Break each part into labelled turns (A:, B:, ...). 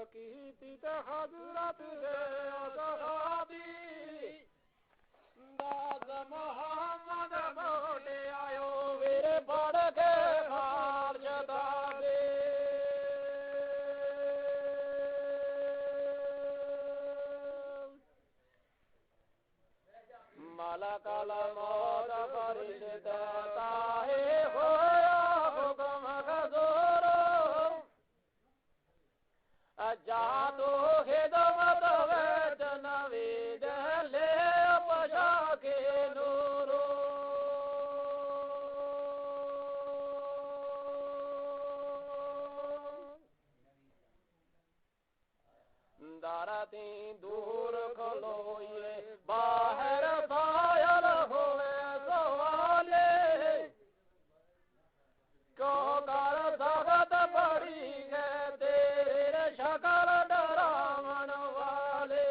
A: کی تے حضرت دے صحابی داد محمد موٹے آیو ویر پڑھ کے خارج دادے ملک الموت فرشتہ تاہے ہویا حکم حضور جا تو خدمت ویت نوید لے پشا کے نورو دارتی دور کھلو یہ باہر فائر ہوئے سوالے کیوں کر سخت بڑی گئے تیرے شکل ڈراون والے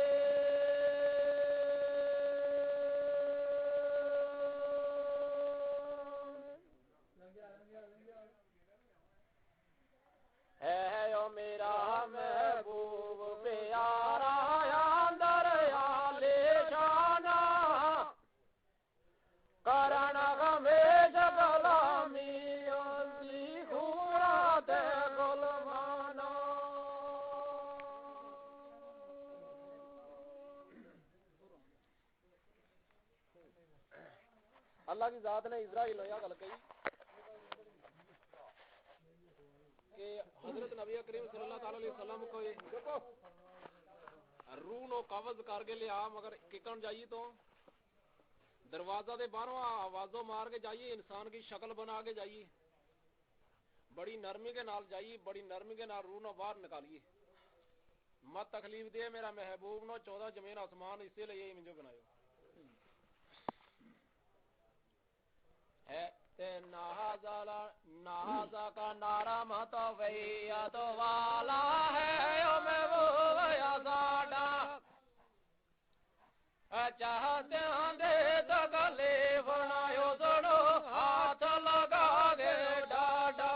A: ہے او میرا محبوب پیارا اندر آلے شانہ کرن غمیش غلامی انسی خورات غلمانہ اللہ کی ذات نے اسرائیل یا گل کہی کہ حضرت نبی کریم صلی اللہ علیہ وسلم کو روح نو قبض کر کے لیا مگر ککن جائیے تو دروازہ دے باہروں آوازوں مار کے جائیے انسان کی شکل بنا کے جائیے بڑی نرمی کے نال جائیے بڑی نرمی کے نال روح نو باہر نکالیے مت تکلیف دے میرا محبوب نو 14 زمین آسمان اسی لیے یہی منجو بنائے ہے نازا کا نارا متویت والا ہے او محبوب یا ساڈا چاہتے ہیں دے تو گلے بنایو سڑو ہاتھ لگا گے ڈاڈا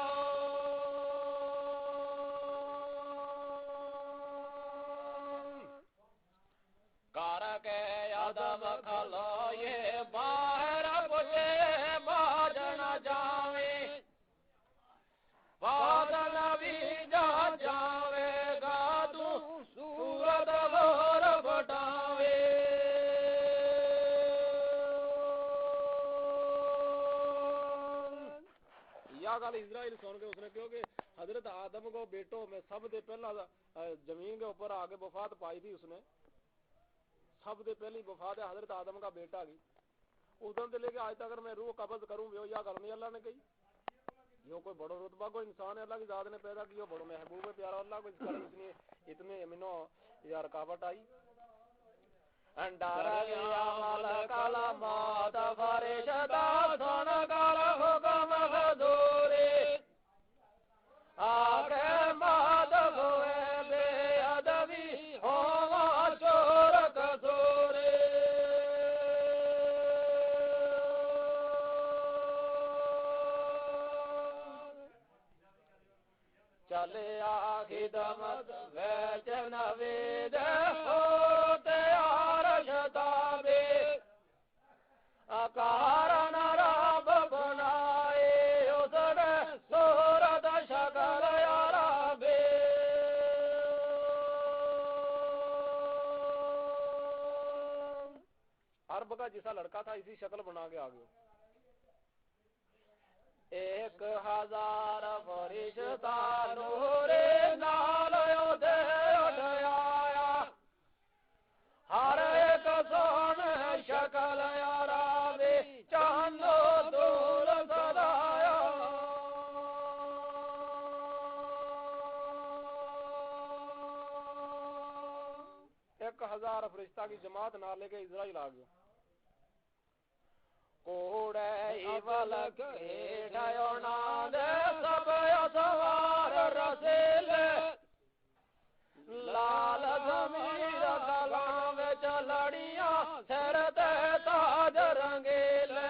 A: کار کے ادب کھلو یہ باہر پوچھے باج نہ جاوے بادل بھی جا جاوے گا تو سورت غور بٹاوے یا گل اسرائیل سن کے اس نے کیوں کہ حضرت آدم کو بیٹوں میں سب سے پہلا زمین کے اوپر آگے وفات پائی تھی اس نے سب سے پہلی وفات ہے حضرت آدم کا بیٹا کی اس دن سے لے کے آج تک اگر میں روح قبض کروں یا گل نہیں اللہ نے کہی یہ کوئی بڑا رتبہ کوئی انسان ہے اللہ کی ذات نے پیدا کیا بڑا محبوب ہے پیارا اللہ کو اس طرح اتنے منو یا رکاوٹ آئی انڈار لیا ملک الموت فرشتہ سن کر حکم حضوری آگے مات ہوئے بے ادبی ہوا چور کسوری چلے خدمت ویچ نوید ہوتے عرش تابے کارن رب بنائے اس نے صورت شکل عربی عرب کا جیسا لڑکا تھا اسی شکل بنا کے آگے 1000 فرشتہ نور نال اودے اٹھایا ہر ایک سون شکل عربی چاندو دور سدایا 1000 فرشتہ کی جماعت نہ لے کے اسرائیل آ گیا کوڑے ولک ڈایو نا دے سب سوار رسول لال ضمیر کلام وچ لڑیاں سر تے تاج رنگیلے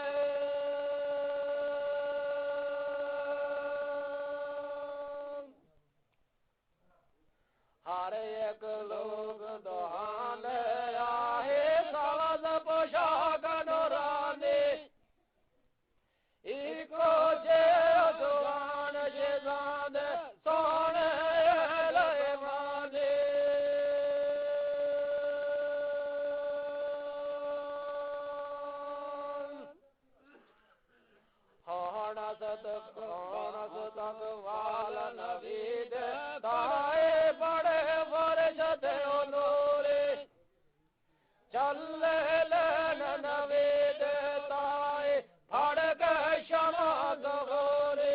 A: ہر ایک لوگ دہان آئے ساز پوشاک نورانی ایکو جے ادوان شیزان سونے لیمانی ہونس تک وال نوید دائے بڑے ورشت انوری چل لین نوید دائے پھڑک شما دغوری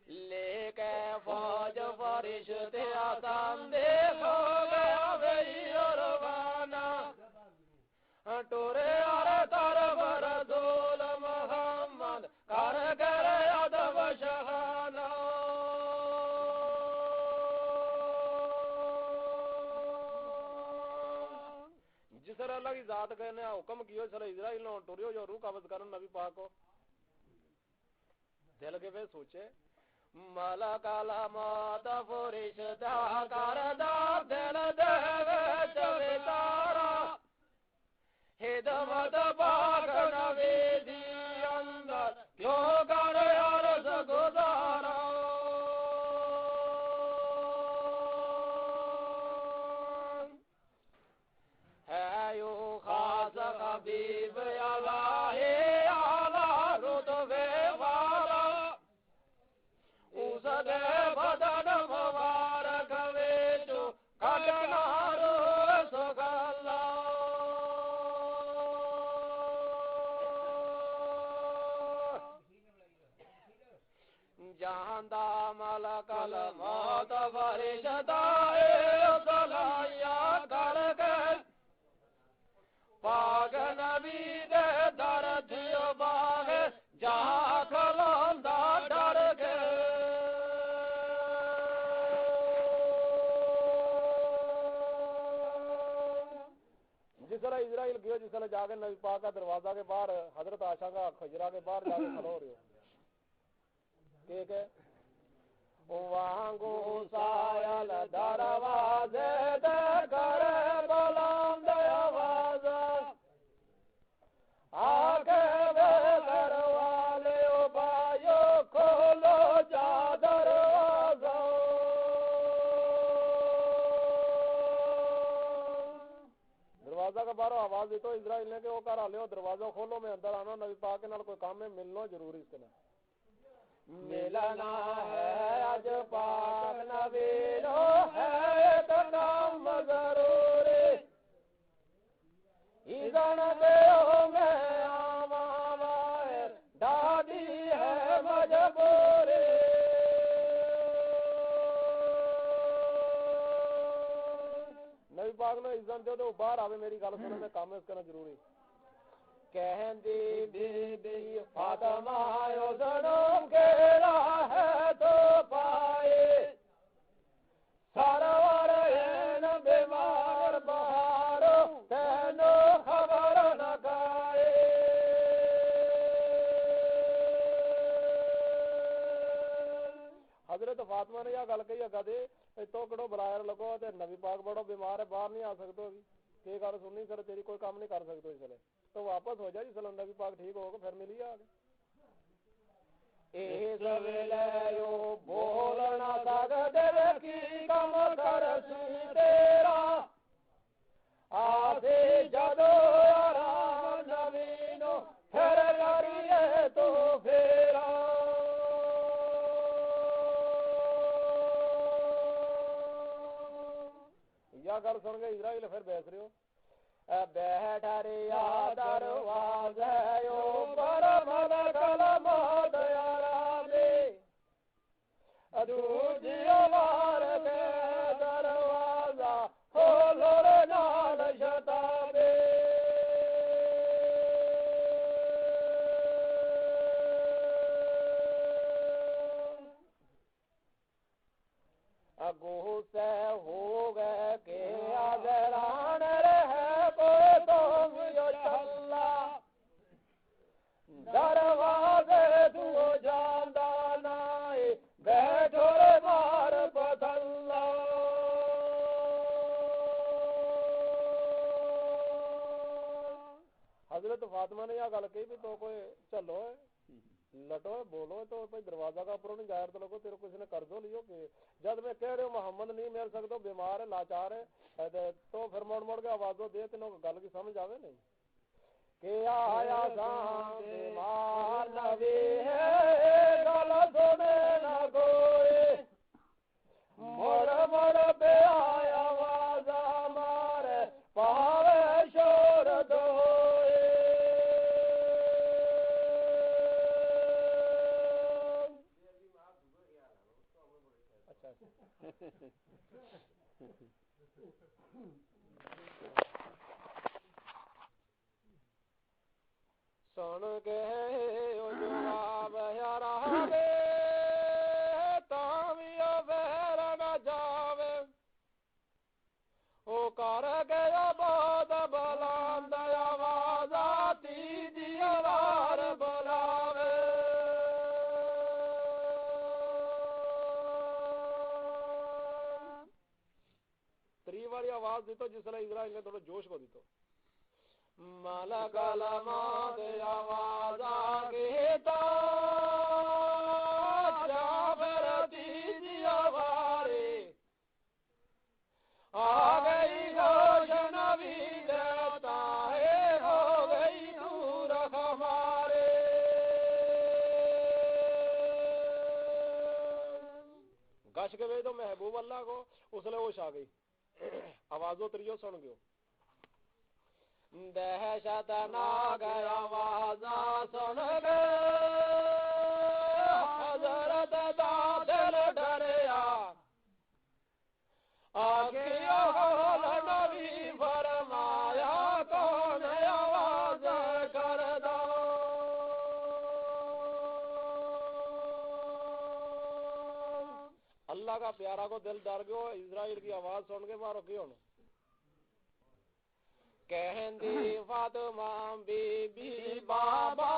A: لے کے فوج فرشت آسان دیکھو گیا بھئی روانہ ٹورے اور طرف رسول محمد کر ادب شہانہ جس طرح اللہ کی ذات کہنے حکم کیو چلے اسرائیل نے ٹوریو جو روح قبض کرن نبی پاک کو دل کے پہ سوچے ملک علامات فرشتہ کردہ دل دے چوے تارا خدمت پاک نویدی اندر کیوں کر عرض گزارا ہے یوں خاص حبیب الہ اعلیٰ رتبے والا اس دے بدن مبارک وچوں کٹنا روح سگلا جاندہ ملک الموت فرشتہ صلاحیہ کر کے پاک نبی دے در تھیو باغ جہاں کھلوندا ڈر کے جس طرح اسرائیل گئے جس طرح جا کے نبی پاک کا دروازہ کے باہر حضرت عائشہ کا خجرہ کے باہر جا کے کھلو رہے ہو ٹھیک ہے وانگو سایل دروازے دے کرے بلند آواز آگے بے گھر والے بھائیو کھولو جا دروازہ دروازہ کا باہر آواز دی تو اسرائیل نے کہ وہ کر آلے ہو دروازہ کھولو میں اندر آنا نبی پاک کے نال کوئی کام میں ملنا ضروری اس کے نال ملنا ہے اج پاک نبی نو ہے تو کام ضروری ایزن دیو میں آواں باہر دادی ہے مجبوری نبی پاک نے ایزن دیو تو باہر آوے میری گل سننے میں کام اس کرنا ضروری کہندی بی بی فاطمہ ظلم کے راہ تو پائے سرور این بیمار بہارو تینو خبر نہ گائے حضرت فاطمہ نے یہ گل کہی اگا دے تو کڑو بلائر لگو تے نبی پاک بڑو بیمار ہے باہر نہیں آ سکتے ہوگی کہ گل سننی سر تیری کوئی کام نہیں کر سکتے اس لیے تو واپس ہو جائے جس نبی پاک ٹھیک ہوگا پھر ملی آگے اس ویلے یو بولنا سکتے کی کم کرسی تیرا آدھی جدو آرام نبینو پھر کریے تو پھیرا یا گل سن گئے اسرائیل پھر بیس رہے ہو بیٹھ ریا دروازے اوپر ملک الموت آرامی دوجی بار کے دروازہ کھولو رے نال شتابی اگو سے ہو گئے کہ آزران رہے کوئی تو چلا درواز فاطمہ نے یہ گل کی بھی تو کوئی چلو لٹو بولو تو بھائی دروازہ کا اوپروں نہیں جائر تو لگو تیرے کسی نے قرض لیو کہ جب میں کہہ رہے ہوں محمد نہیں مل سکتا بیمار ہے لاچار ہے تو پھر مڑ کے آوازوں دے تینوں گل کی سمجھ آوے نہیں کہ آیا سان بیمار نبی ہے گل سنے نہ کوئی مڑ پہ آیا آواز مارے پاوے شور دوئے سن کے جواب یار آوے تاوی بہر نہ جاوے او کر گیا بہت بلند آواز آتی دیوار بلاوے تری باری آواز دیتو جس طرح اسرائیل نے تھوڑا جوش کو دیتو ملک علماء دے آواز آگے تا جابر دیدی آواری آگئی گوش نبی دیتا ہے ہو گئی نور ہمارے گش کے بھی تو محبوب اللہ کو اس لئے ہوش آگئی آوازوں تریوں سن گئے دہشت ناک آواز سن گئے حضرت دادل ڈریا آنکھیوں کھول نبی فرمایا کون آواز کر دو اللہ کا پیارا کو دل ڈر گئے اسرائیل کی آواز سن کے مارو کیوں کہندی فاطمہ بی بی بابا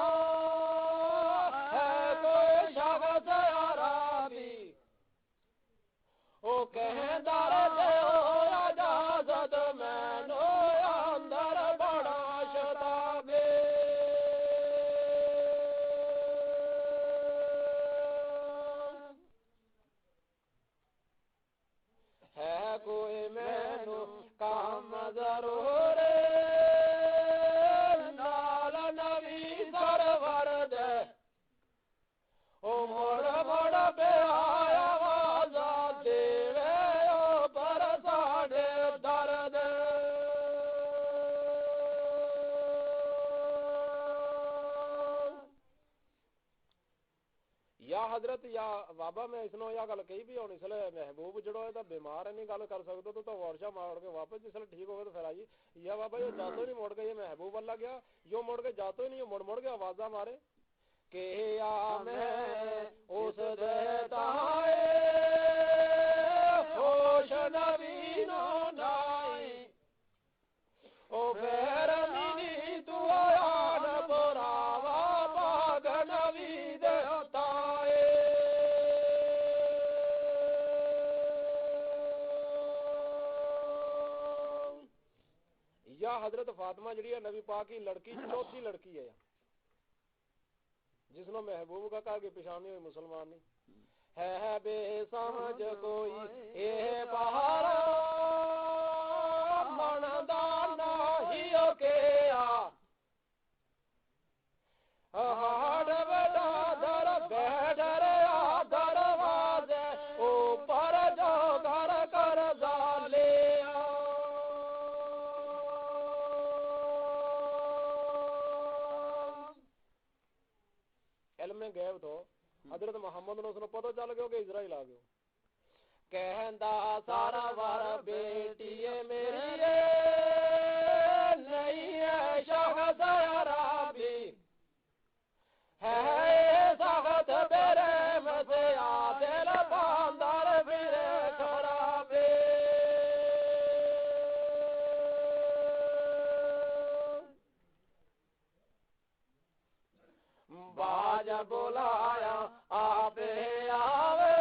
A: ہے کوئی شخص عربی او کہندا رہتے ہو اجازت میں نو اندر بڑا شتابے ہے کوئی مینو کام ضرور نال نبی سرور دے او مڑ پہ آیا آواز دیوے او پر ساڈے درد یا حضرت یا بابا میں اس نے یہ گل کہی بھی ہونی سلے محبوب جڑو ہے تو بیمار ہے نہیں گل کر سکتے تو ورشا مار کے واپس جس ٹھیک ہوگا تو پھر آئیے یا بابا یہ جاتو نہیں مڑ کے یہ محبوب اللہ گیا یہ مڑ کے جاتو ہی نہیں مڑ کے آوازاں مارے کہ یا میں اس دیتا خوش نبی نو نائی او پھر منی تو آیان براوا باغ نبی دیتا یا حضرت فاطمہ جڑی ہے نبی پاک کی لڑکی چوتھی لڑکی ہے جس نے محبوب کا کہا کہ پشانی ہوئی مسلمان نہیں ہے بے سمجھ کوئی اے پہارا مندانا ہی کیا ہاڑ بیٹا در بیٹھر دروازے اوپر جو گھر کر ڈالے علم غیب تو حضرت محمد نے اس نے پتہ چل گیا کہ اسرائیل آ گیا کہندا سارا وار بیٹی میری نہیں ہے شخص عربی ہے سخت میرے مسے دل باندر میرے خرابے باج بلایا آپ آوے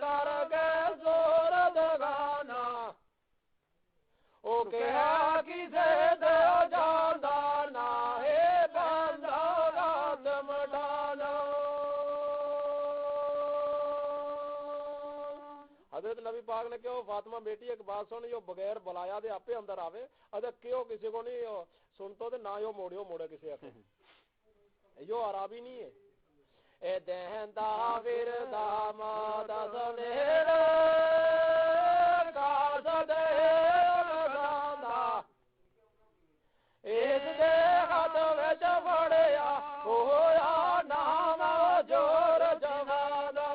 A: کر کے زور دگانا او کہا کسے دے جاندانا حضرت نبی پاک نے کہو فاطمہ بیٹی ایک بات سن جو بغیر بلایا دے آپے اندر آوے اگر کیوں کسی کو نہیں سنتو تے نہ یو موڑے کسی آتے یو عربی نہیں ہے اے دہندہ وردہ مادہ سنیر کاسد مداندہ اس دے خط وچ پڑیا ہویا نام جور جوادہ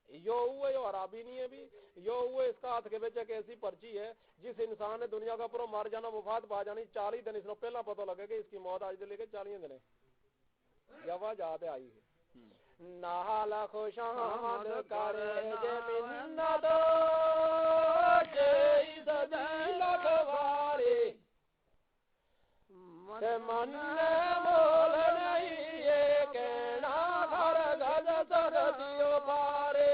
A: یو ہوئے یو عربی نہیں ہے بھی یو ہوئے اس کا ہاتھ کے بیچے ایک ایسی پرچی ہے جس انسان نے دنیا کا پورا مر جانا وفات پا جانی 40 دن اس نے پہلا پتہ لگے کہ اس کی موت آج سے لے کے 40 دن ہے یا وہ جاتے آئی ہے نال خوش آمد کرے جے منت جے دل لکھواری من مول نہیں یہ کہنا ہر گز سردیوں پارے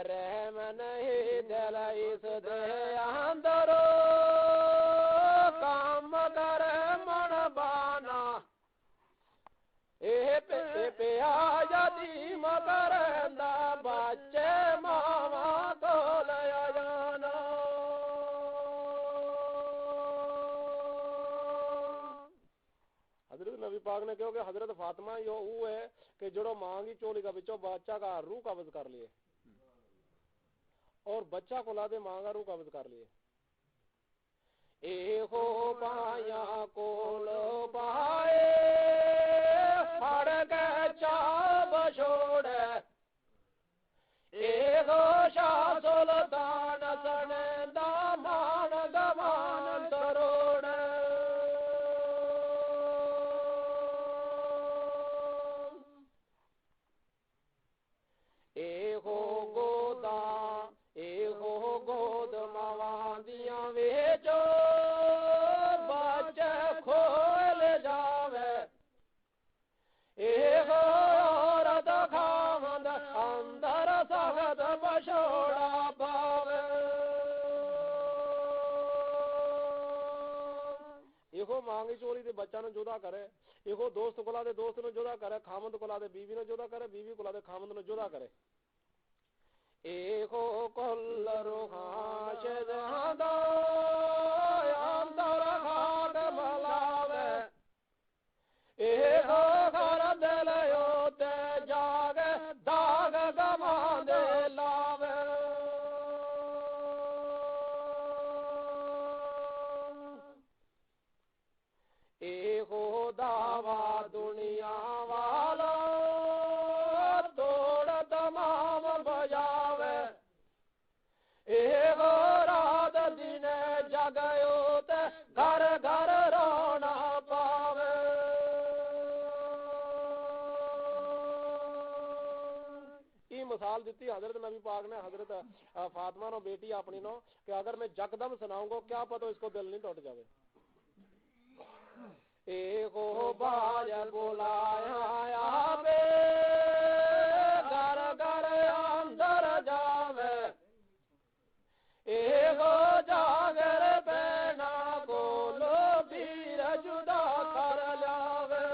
A: رحم نہیں دل اس دے اندر کام کر من بانا اے پیا یتیم کرندا بچے ماما کو لیا جانا حضرت نبی پاک نے کہو کہ حضرت فاطمہ یہ وہ ہے کہ جڑو مانگی چولی کا بچوں بچہ کا روح قبض کر لیے اور بچہ کو لادے مانگا روح قبض کر لیے اے ہو پایا کولو پائے پھڑ کے چاب چھوڑے اے ہو شاہ سلطان سندا مان گمان تروڑے اے ہو گودا اے ہو گود مواندیاں ویچو بچے کھول جاوے اے ہو عورت خامد اندر سخت بشوڑا پاوے ایہو مانگی چوری دے بچہ نو جدا کرے ایہو دوست کولا دے دوست نو جدا کرے خامد کولا دے بیوی نو جدا کرے بیوی کولا دے خامد نو جدا کرے ایکو کل روحاں شہزادہ اندر خاک ملاوے ایکو گھر دلیو تے جاگے داغ گمان دے لاوے ایکو دعویٰ دنیا والا توڑ تمام بجاوے ایک رات دن جگیو تے گھر گھر رونا پاوے یہ مثال دیتی حضرت نبی پاک نے حضرت فاطمہ نو بیٹی اپنی نو کہ اگر میں جکدم سناؤں گا کیا پتہ اس کو دل نہیں ٹوٹ جاوے ایکو باج بلایا بے گھر گھر اندر جاوے ایکو جاگر بینا کولو پیر جدا کر جاوے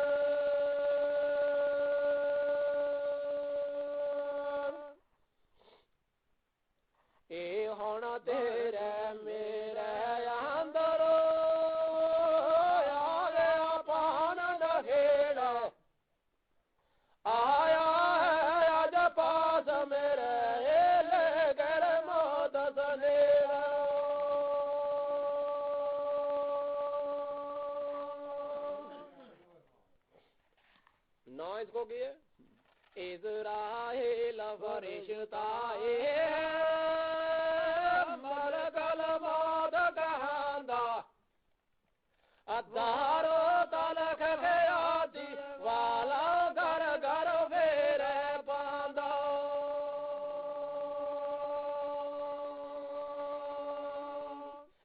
A: اے ہونا تیرے میرے اندر آیا ہے آج پاس میرے لے گر موت سنیرا نہ اس کو کیے اسرائیل فرشتہ ملکل موت کہندہ ادارو تلک خیاتی والا گھر گھر پھیرے پاندہ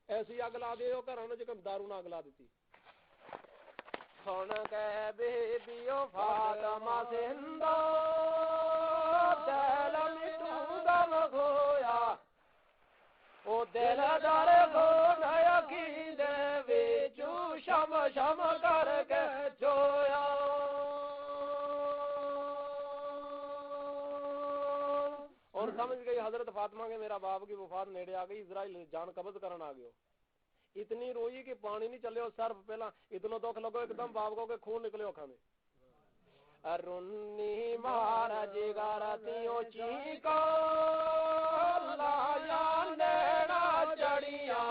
A: ایسی اگلا دے ہو کر ہمیں جکم دارو نہ اگلا دیتی سن کے بیبیو فاطمہ زندہ دل میں تو دم کھویا سمجھ گئی حضرت فاطمہ کے میرا باپ کی وفات نیڑے آ گئی، اسرائیل جان قبض کرن آ گئے، اتنی روئی کہ پانی نہیں چلے، اور صرف پہلا اتنا دکھ لگو ایک دم باپ کو کہ خون نکلے اکھاں میں، رنی مارا جگارتیوں چیکا لایا نیڑا چڑیاں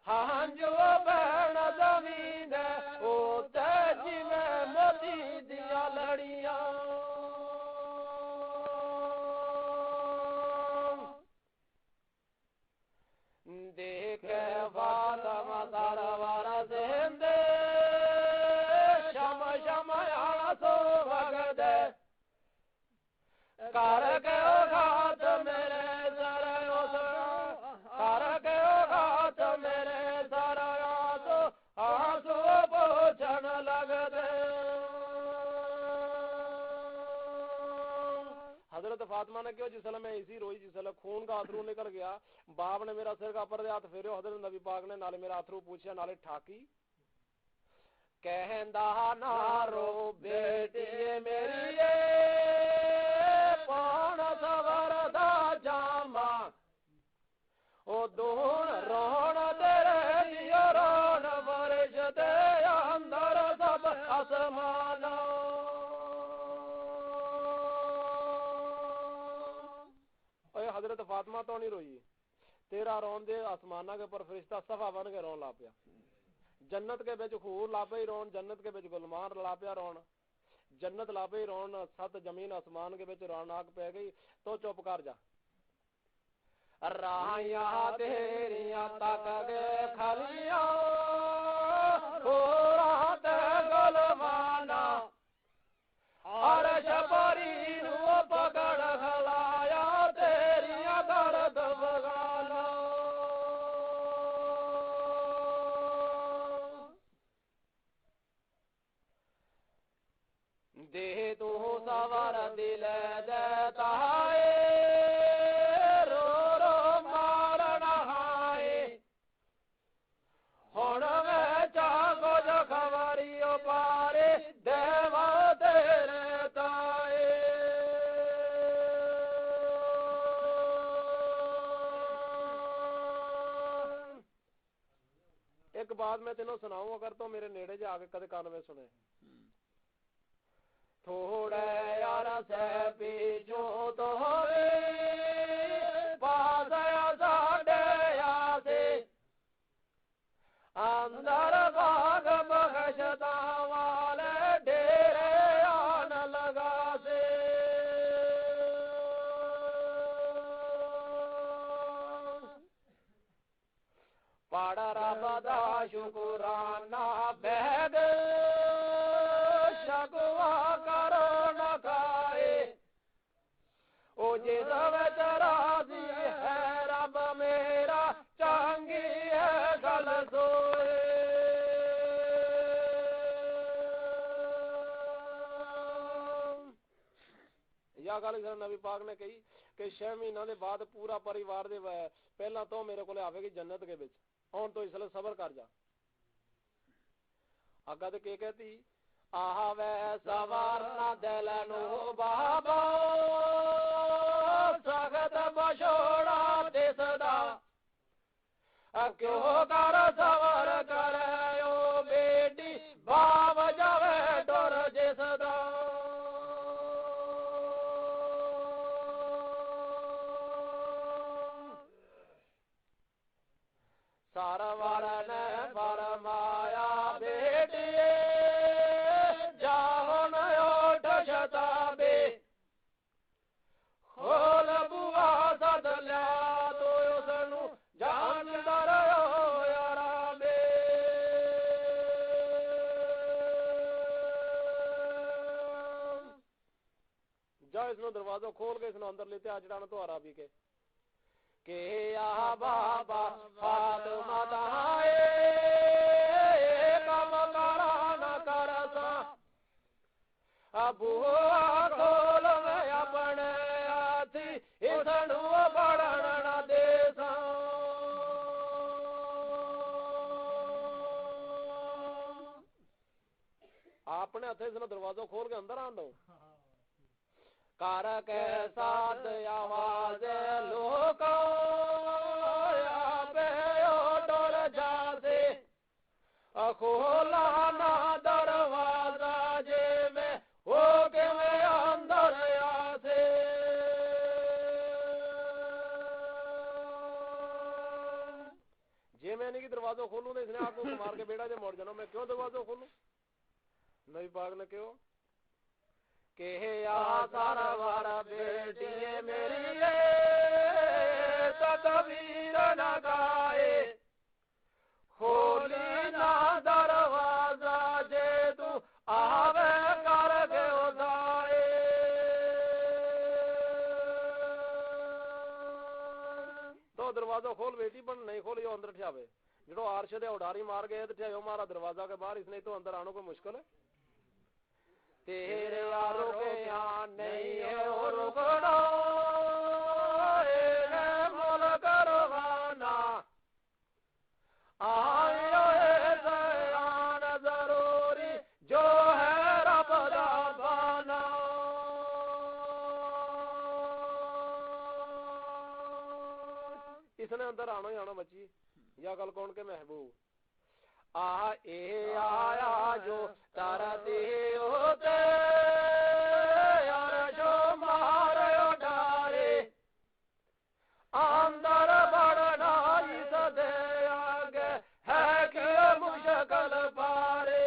A: ہاں جو بہن زمین او تیجی میں موتی دیا لڑیاں دیکھے فاطمہ سرور زندے شم شم آنا سو وقت کر کے گھات میرے سر کر کے گھات میرے سر آنسو پوچھن لگ دے حضرت فاطمہ نے کیوں جس میں اسی روئی جس خون کا اترو نکل گیا باپ نے میرا سر کا پر دے ہاتھ پھیرے حضرت نبی پاک نے نالے میرا اترو پوچھا نالے ٹھاکی کہندا نہ رو بیٹی میری پان سور دا جاما او دون رون تیرے دیو رون برش دے اندر سب آسمانا اے حضرت فاطمہ تو نہیں روئی تیرا رون دے آسمانہ کے اوپر فرشتہ صفا بن کے رون لا پیا جنت کے بچ خور لا پئی رون جنت کے بچ گلمار لا پیا رون جنت لا پئی رون سات زمین آسمان کے بچ رونق پہ گئی تو چپ کر جا راہیاں تیریاں تک گے کھلیاں خورات گلمانا عرش پری نو پکڑ کھلایا تیریاں درد بگانا دے تو سوار دل دیتا ہے رو رو مارنا ہے ہون میں چاکو جو خبریوں پارے دیوا تیرے تائے ایک بات میں تینوں سناؤں اگر تو میرے نیڑے جا کے کدے کان میں سنے تھوڑے یار سے پیچھو تو ہوئے پاس یا ساڑھے یا سے اندر باغ بخشتا والے ڈیرے آن لگا سے پڑ رب دا شکرانہ بیگ شکوا کرو نہ کھائے او جس وچ راضی ہے رب میرا چنگی ہے گل سوئے یا گل نبی پاک نے کہی کہ 6 مہینہ دے بعد پورا پریوار دے پہلا تو میرے کو آوے گی جنت کے بچ ہن تو اس لیے صبر کر جا اگا تے کہ کہتی آوے سوارنا دل نو بابا سخت بشوڑا دسدا کیوں کر سوار کرے او بیٹی باپ جاوے ڈر جسدا سرور نے فرمایا بیٹی جاؤن اٹھ شتابے کھول بوا سد لیا تو اس نو جان در آرامے جا اس نو دروازہ کھول کے اس نو اندر لیتے آج ڈانا تو عربی کے کہ یا بابا فاطمہ دائے کم کرانا کرسا ابو کھول میں اپنے آتی اس نو بڑھنا دیسا آپ نے ہتھے اس نو دروازہ کھول کے اندر آن دو کر کے ساتھ آواز لوکا بے ڈول جاتے کھولا نہ دروازہ جے میں ہو کے میں اندر آتے جی میں نہیں کہ دروازہ کھولوں تو اس نے آپ کو مار کے بیٹا جب مڑ جانا میں کیوں دروازہ کھولوں نبی پاک نے کیوں کہ یا سرور بیٹی میری تکبیر نہ گائے کھولی نہ دروازہ جے تو آوے کر کے ادائے تو دروازہ کھول بیٹی بن نہیں کھول یہ اندر ٹھیاوے جڑو عرش دے اڈاری مار گئے تو ٹھیاو مارا دروازہ کے باہر اس نے تو اندر آنوں کوئی مشکل ہے تیرے یاروں کے یہاں نہیں ہے وہ رکنا ملک روانہ آئیو زیان ضروری جو ہے رب دا بانا اس نے اندر آنا ہی آنا بچی یا کل کون کے محبوب آیا جو ترتی ہوتے جو مارے ڈارے اندر بڑھنا اس دے آگے ہے کہ مشکل پارے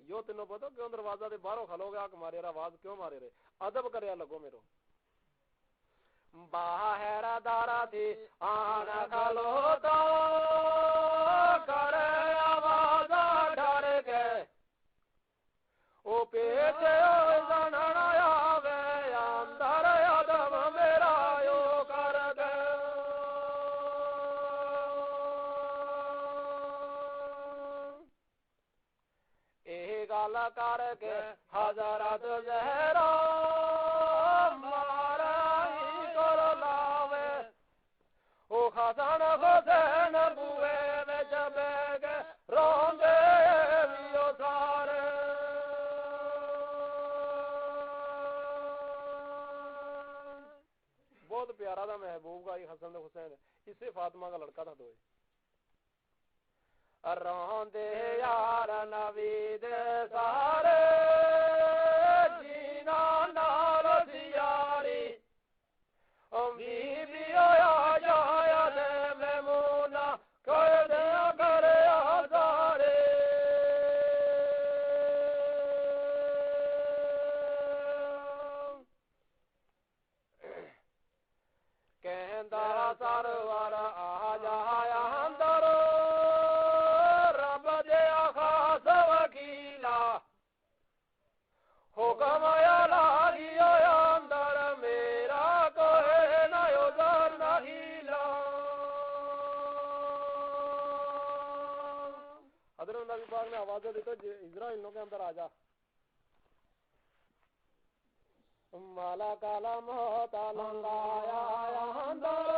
A: یو تینوں پتہ کیوں دروازہ دے باہروں کھلو گے آکھ مارے رہا آواز کیوں مارے رہے ادب کریا لگو میرو باہر دارا تھی آن کھلو تو کرے آواز ڈر کے او پیچھے زنن آوے اندر ادب میرا یو کر کے اے گال کر کے حضرت زہرا حسن حسین بوئے وچ بیگ روندے ویو سارے بہت پیارا تھا محبوب کا حسن حسین اس سے فاطمہ کا لڑکا تھا دوئے روندے یار نبی دے سارے جینا نال دیاری بی بی آیا جایا دے میمونہ کر دیا کرے آزارے کہندہ سرور آ جایا اندر رب دیا خاص وکیلا حکم یا لاغی اندر میرا کوئی نہ ادھر نہیں لا حضرت نبی پاک نے آوازیں دی تو اسرائیلوں کے اندر آ جا مالا کالا موتا لنگایا اندر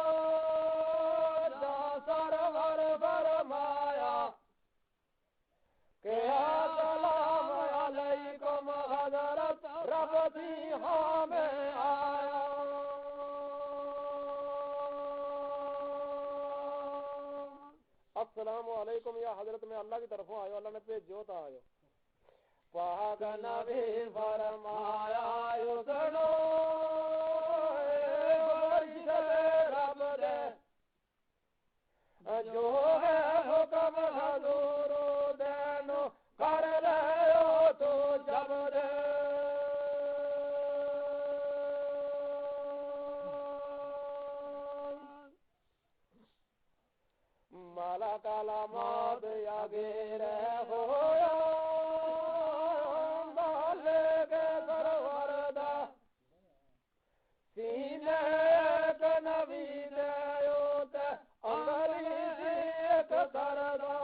A: جا سرور فرمایا کہ السلام علیکم حضرت رب دی ہاں میں آیا السلام علیکم یا حضرت میں اللہ کی طرفوں آئے اللہ نے بھیجو تا آئے پاک نبی فرمایا یو سنو رب دے جو ہے حکم حضور دینو کر لے ہو تو جب دے مالا کالا ماد یا گیرے ہویا بالے کے سروردہ سینے ایک نبی دے ہوتے انگلی سی ایک سردہ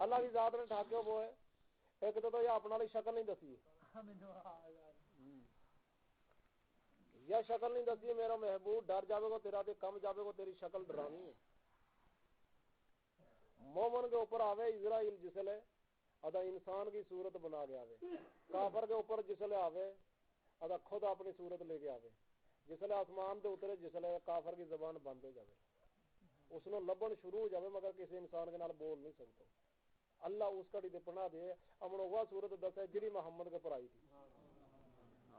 A: اللہ کی ذات نے ٹھاکے وہ ہے ایک تو یہ اپنا لی شکل نہیں دسی یا شکل نہیں دسی میرا محبوب ڈر جاوے گا تیرا تے کم جاوے گا تیری شکل ڈرانی ہے. مومن کے اوپر آوے اسرائیل جسلے ادا انسان کی صورت بنا کے آوے, کافر کے اوپر جسلے آوے ادا خود اپنی صورت لے کے آوے, جسلے آسمان دے اترے جسلے کافر کی زبان بند ہو جاوے, اس نے لبن شروع ہو جاوے مگر کسی انسان کے نال بول نہیں سکتا. اللہ اس کڑی دے پناہ دے امن وہ صورت دسے جڑی محمد کے پر آئی تھی.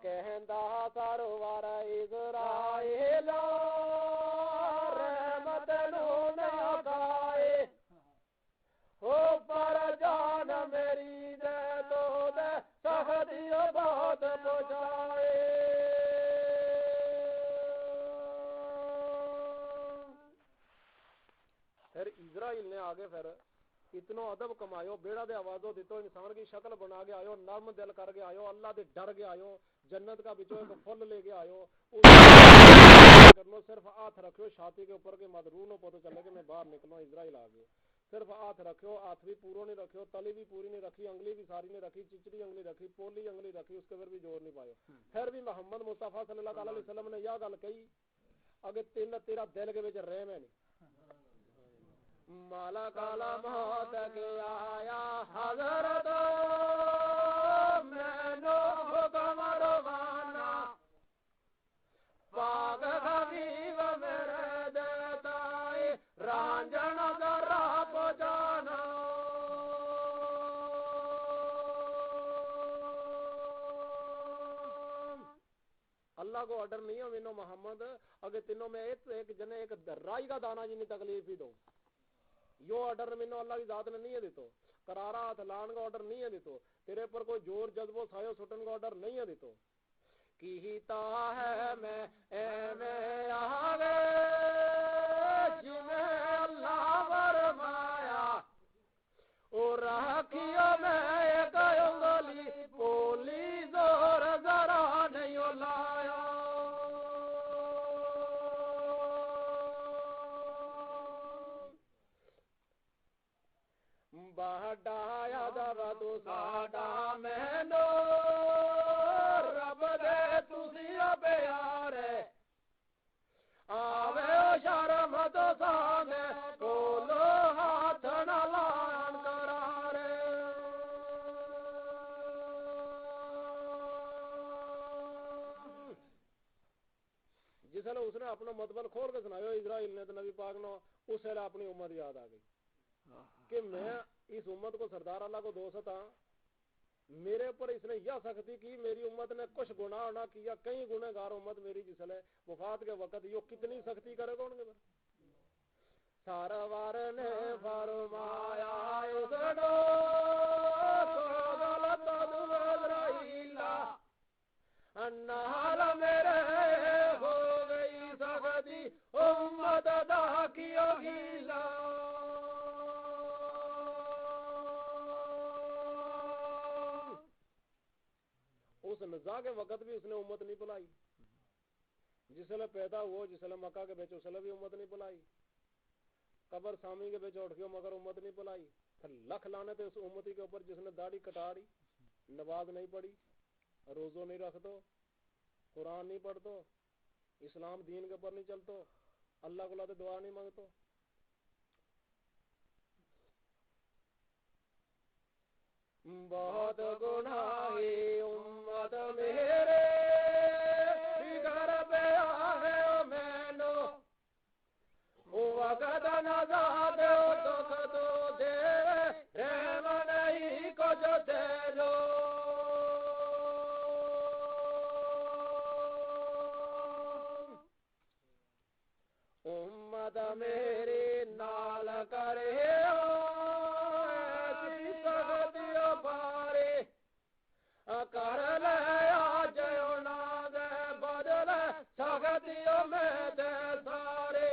A: کہندا سرور اسرائیل رحمت نو نہ گائے او پر جان میری دے تو دے سختی بہت پہنچائے. پھر اسرائیل نے آگے پھر اتنا ادب کمایو, بیڑا دے آوازوں دیتو, انسان کی شکل بنا کے آئیو, نرم دل کر کے آئیو, اللہ دے ڈر کے آئیو, جنت کا بچو ایک پھل لے کے آئیو. صرف ہاتھ رکھو چھاتی کے اوپر کے مت روح نو پتہ چلے کہ میں باہر نکلوں اسرائیل آ گئے. صرف ہاتھ رکھو, ہاتھ بھی پورو نہیں رکھو, تلی بھی پوری نہیں رکھی, انگلی بھی ساری نہیں رکھی, چچڑی انگلی رکھی, پولی انگلی رکھی, اس کے پھر بھی زور نہیں پایا. پھر بھی محمد مصطفیٰ صلی اللہ علیہ وسلم نے یہ گل کہی اگے تیرا دل کے وچ رحم ہے نہیں. مالا کالا موت کے آیا حضرت میں نو حکم روانہ پاک حبیب میرے دیتائی رانجن ذرا پہنچانا. اللہ کو آرڈر نہیں ہے مینو محمد اگر تینوں میں ایک جنے ایک رائی کا دانہ جنی تکلیف ہی دو, یو آرڈر مینو اللہ کی ذات نے نہیں ہے دیتو. کرارا ہاتھ لان کا آرڈر نہیں ہے دیتو, تیرے پر کوئی زور جذبو سایو سٹن کا آرڈر نہیں ہے دیتو. کیتا ہے میں میں آگے جنہیں اللہ فرمایا اور رکھیو میں ایک انگلی پولی زور ذرا نہیں لایا. بہڈایا جب تو ساڈا مینو رب دے تسی پیارے آوے شرم تو سانے کولو ہاتھ نہ لان کرارے. جسے اس نے اپنا مطلب کھول کے سنایا اسرائیل نے تو نبی پاک نو اس ویلے اپنی امت یاد آ گئی کہ میں اس امت کو سردار اللہ کو دوست ہاں, میرے اوپر اس نے یہ سختی کی, میری امت نے کچھ گناہ نہ کیا, کئی گناہ گار امت میری جسلے وفات کے وقت یہ کتنی سختی کرے گا ان کے پر. سارور نے فرمایا اسڑو غلط اسرائیل نال میرے ہو گئی سختی امت دا کیو گیلا. اس نزا کے وقت بھی اس نے امت نہیں بلائی, جسے پیدا ہوا جسے مکہ کے بیچ اسے بھی امت نہیں بلائی, قبر سامی کے بیچ اٹھ گیا مگر امت نہیں بلائی. پھر لکھ لانے تھے اس امتی کے اوپر جس نے داڑھی کٹاری, نماز نہیں پڑھی, روزو نہیں رکھ دو, قرآن نہیں پڑھ دو, اسلام دین کے اوپر نہیں چلتو, اللہ کو لاتے دعا نہیں مانگتو. بہت گناہی امت میرے گھر پہ آئے مینو وقت نزاد دکھ تو دے رحم نہیں کچھ دے لو. امت میری نال کرے کر لے آج نا دے بدل سختیوں میں دے سارے.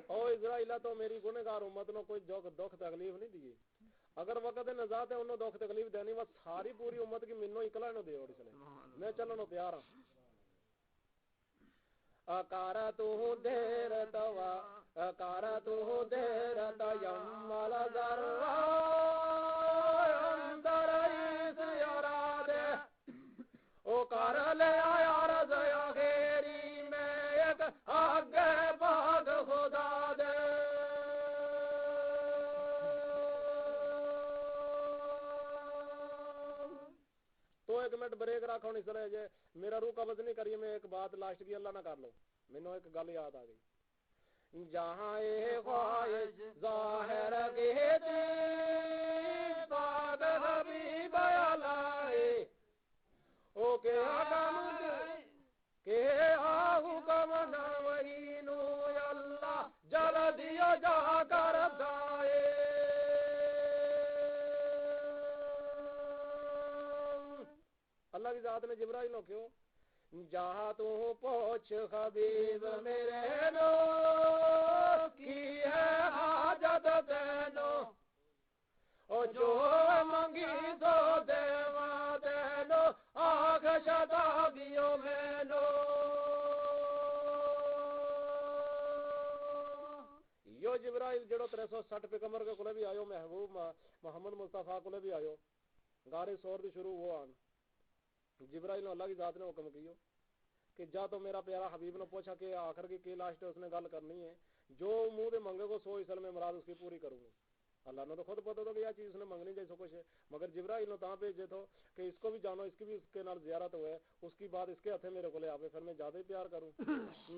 A: او اسرائیل تو میری گنہگار امت نو کوئی دکھ تکلیف نہیں دیے, اگر وقت نجات ہے انہوں دکھ تکلیف دینی بس ساری پوری امت کی منو اکلا نو دے اور چلے میں چلو نو تیار ہوں. اکارا تو دیر توا اکارا تو دیر تیم مال ذرا ایک منٹ بریک رکھو اس طرح جے میرا روح قبض نہیں کریے میں ایک بات لاسٹ کی اللہ نہ کر لو مینوں ایک گل یاد آ گئی جہاں خواہش ظاہر کہتی پاک حبیب لائے او کہ حکم کہ حکم نوینو اللہ جل دیا جا کر دائے اللہ کی ذات نے جبرائیل کو کیوں جہاں تو پوچھ حبیب میرے نو کی ہے حاجت تینو او جو منگی تو دیوا تینو آنکھ شدا دیو مینو یو جبرائیل جڑو 360 پیغمبر کے کولے بھی آیو محبوب محمد مصطفیٰ کولے بھی آیو غار سور دی شروع وہ آن جبرائیل نے اللہ کی ذات نے حکم کیو کہ جا تو میرا پیارا حبیب نے پوچھا کہ آخر کی لاسٹ اس نے گل کرنی ہے جو منہ دے منگے کو 100 اصل میں مراد اس کی پوری کروں گی اللہ نے تو خود پتہ تو کہ یہ چیز نے منگنی جیسے کچھ ہے مگر جبرائیل نے تاں بھیجے تو کہ اس کو بھی جانو اس کی بھی اس کے نال زیارت ہوئے اس کی بات اس کے ہتھے میرے کو لے آوے پھر میں زیادہ ہی پیار کروں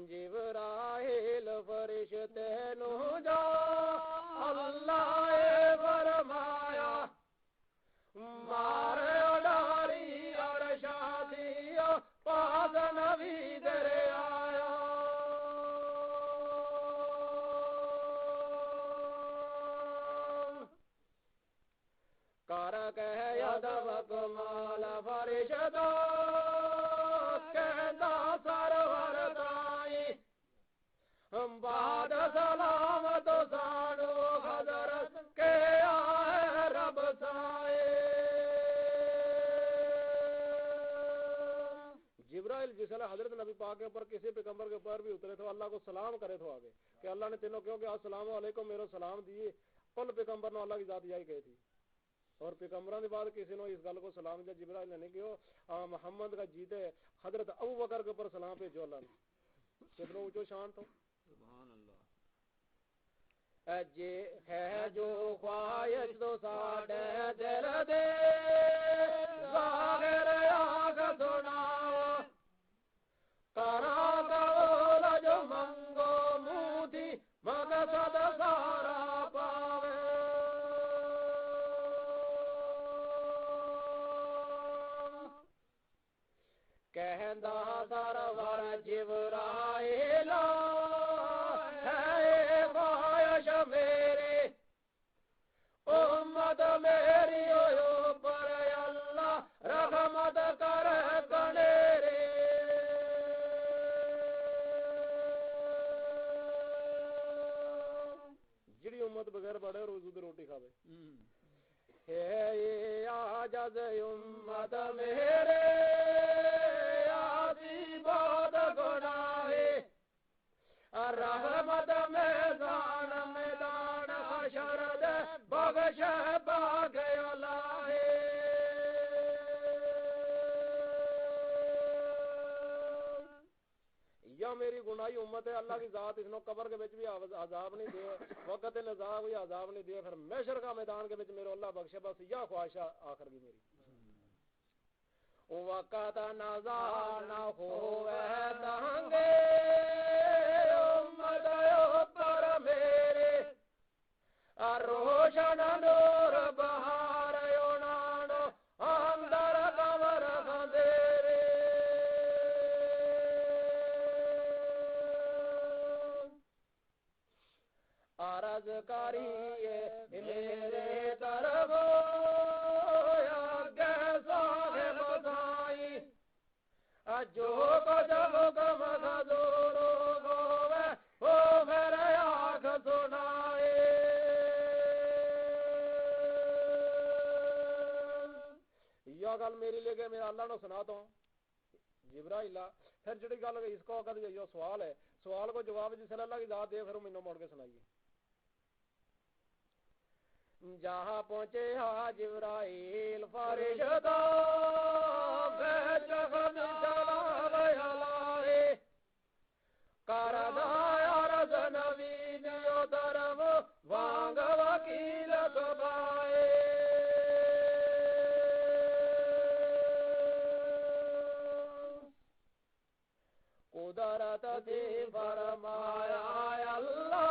A: جبرائیل فرشتے نو جا اللہ فرمایا مارے ڈاری اور شادی پاس نبی درے آیا کار کہہ یدو کمال فرشتو کہندا سرور تائی بعد سلامت سانو حضرت کے آئے رب سائے جبرائیل جس طرح حضرت نبی پاک کے اوپر کسی پیغمبر کے اوپر بھی اترے تو اللہ کو سلام کرے تو آگے کہ اللہ نے تینوں کیوں کہ السلام علیکم میرے سلام دیے کل پیغمبر نے اللہ کی ذات یہی کہی تھی اور پیغمبران کے بعد کسی نے اس گل کو سلام دیا جبرائیل نے نہیں کیوں محمد کا جیتے حضرت ابو بکر کے اوپر سلام بھیجو اللہ نے کتنا اونچو شان تو سبحان اللہ جے ہے جو خواہش تو ساڈے دل دے ظاہر آنکھ سناؤ کرا قول جو منگو مودی مقصد سارا پاوے کہندا سرور جبرائیل ہے خواہش میری امت میری اوپر اللہ رحمت کرے کنیری جڑی امت بغیر بڑے روزو دی روٹی کھاوے ہے عاجز امت میرے آسی بہت گناہ رحمت میدان میدان حشر دے بخش باغ الہی یا میری گناہی امت ہے اللہ کی ذات اس نو قبر کے وچ بھی عذاب نہیں دے وقت نزاع بھی عذاب نہیں دے پھر محشر کا میدان کے وچ میرے اللہ بخشے بس یا خواہش آخر کی میری وقت نزاع نہ ہوئے تنگے امت اوپر میرے روشن نور بہار یونانو اندر قبر اندھیرے عرض کریے میرے طرف جو کچھ حکم حضوروں ہوئے وہ میرے آنکھ سنائے یہ گل میری لے کے میرا اللہ نو سنا تو جبرائیل پھر جڑی گل اس کو اگر یہ سوال ہے سوال کو جواب جس اللہ کی ذات دے پھر مینوں موڑ کے سنائیے جہاں پہنچے ہا جبرائیل فرشتہ وانگ وکیل کبائے بات تھی فرمایا اللہ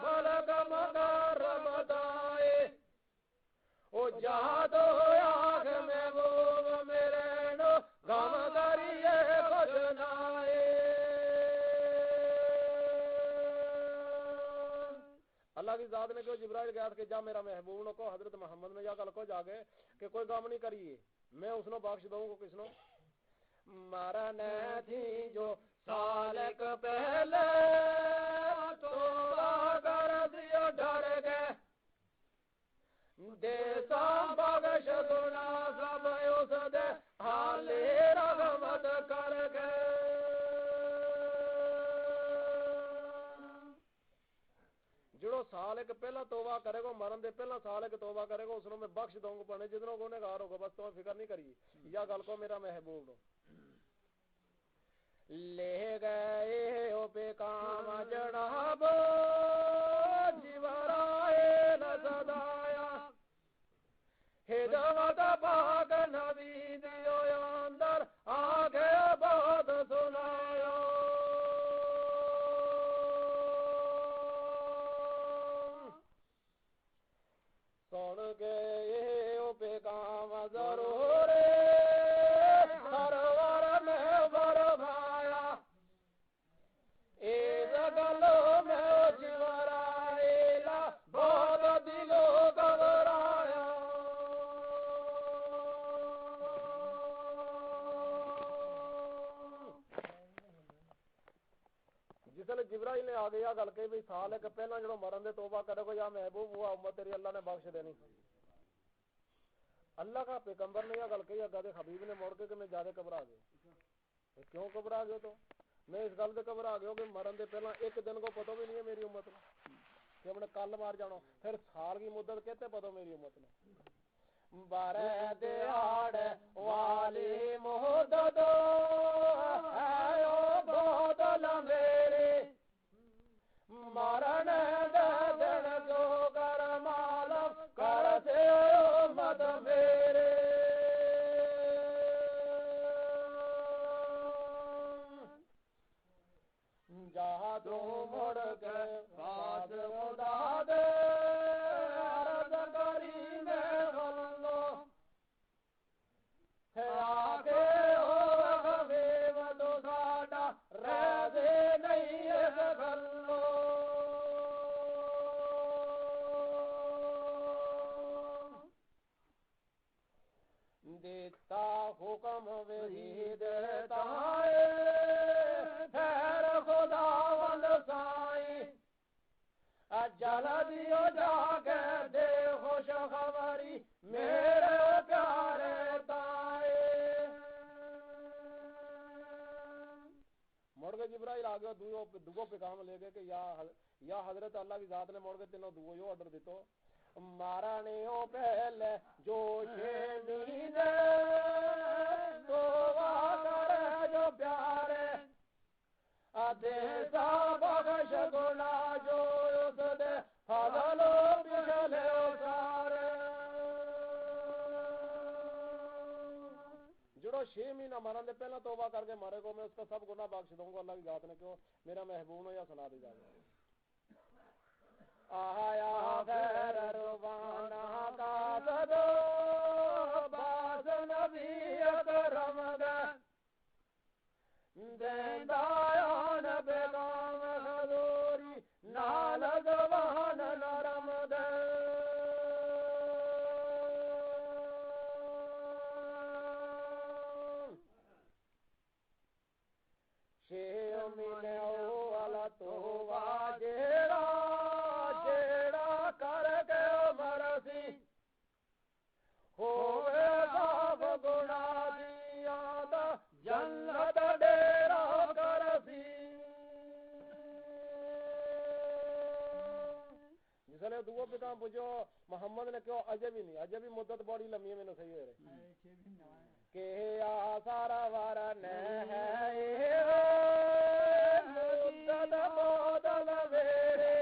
A: ملک مکرم دائے او جہاں تو آگ محبوب میرے نو غم کریے بجنائے اللہ کی ذات نے کہو جبرائیل گیا کہ جا میرا محبوب نو کو حضرت محمد نے یا کل کو جاگے کہ کوئی غم نہیں کریے میں اس نو بخش دوں کو کس نو مرن تھی جو سالک پہلے توبہ کر دیا ڈر گئے دیسا بخش گنا سب اس دے حالی رحمت کر گئے جڑو سال ایک پہلا توبہ کرے گا مرن دے پہلا سال ایک توبہ کرے گا اس میں بخش دوں گا پڑھنے جتنوں کو نگار ہوگا بس تمہیں فکر نہیں کری یا گل کو میرا محبوب نو لے گئے او پہ کام جناب جیورائے لزدایا ہدوت پاک نبی دیو اندر آگے بہت سنایا سن گئے او پہ کام ضرور سرور میں بربھایا ایز گلو میں جورائیلا بہت دلو گھبرایا جسے جبرائیل نے آگے یا گل کے بھی سال ایک پہلا جڑو مرن دے توبہ کرے گا یا محبوب ہوا امت تیری اللہ نے بخش دینی اللہ کا پیغمبر نے یا گل کے یا گدے حبیب نے موڑ کے کہ میں زیادہ گھبرا گیا کیوں گھبرا گیا تو میں اس گل سے گھبرا گیا کہ مرن دے پہلا ایک دن کو پتہ بھی نہیں ہے میری امت نے کہ ہم نے کل مار جانا پھر سال کی مدت کہتے پتہ میری امت نے بارے دیاڑ والی مدت ہے او بہت لمبیری مرن دے دن کو کر معلوم کر سے امت میرے جہاں تو مڑ کے بات خدا دے عرض کری میں غلو ہے آگے ہو غویب تو ساڑا رہ دے نہیں ہے غلو دیتا حکم وہی دیتا ہے پھر خدا وند سائی جل دیو جا کے دے خوش خبری میرے پیارے تائے مڑ کے جبرائیل آگے دوگو پیغام لے گئے کہ یا حضرت اللہ کی ذات نے مڑ کے تینوں دوگو یو آرڈر دیتو مارانیوں پہلے جو شیمین تو آگر جو پیارے دیسا بخش گنا جو اس دے فضلو پچھلے سارے جڑو 6 مہینہ مرن دے پہلا توبہ کر کے مرے گو میں اس کا سب گناہ بخش دوں گا اللہ کی ذات نے کیوں میرا محبوب ہے یا سنا دی جائے آیا غیر روانہ کا صدو باز نبی اکرم دے دیندایان بیگام حضوری نال زبان نرم دے شیع من اول تو واجرہ کر کے مرسی ہوئے صاف گناہ دیا دا جنت ڈیرا کرسی جس نے دو پیغام پوچھو محمد نے کیوں اجے بھی نہیں اجے بھی مدت بڑی لمبی ہے میں نے صحیح ہو رہے کہ آثارا وارا نے ہے مدت بہت لویرے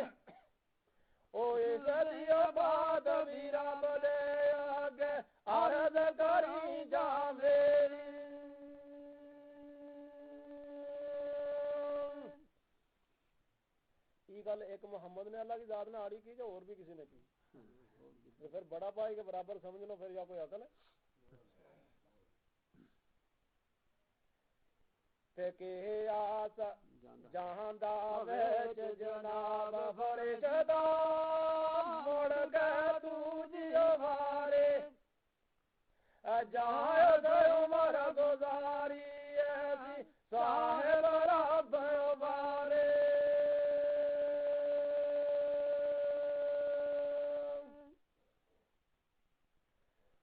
A: او اسلیو بات میرا بلے آگے عرض کری جا میری گل ایک محمد نے اللہ کی ذات نے آڑی کی جو اور بھی کسی نے کی تو پھر بڑا پائی کے برابر سمجھ لو پھر یا کوئی عقل ہے کہ آس جہاں دا وچ جناب فرشتہ مڑ گئے تو جیو بھارے جہاں دے عمر گزاری ایسی صاحب رب بارے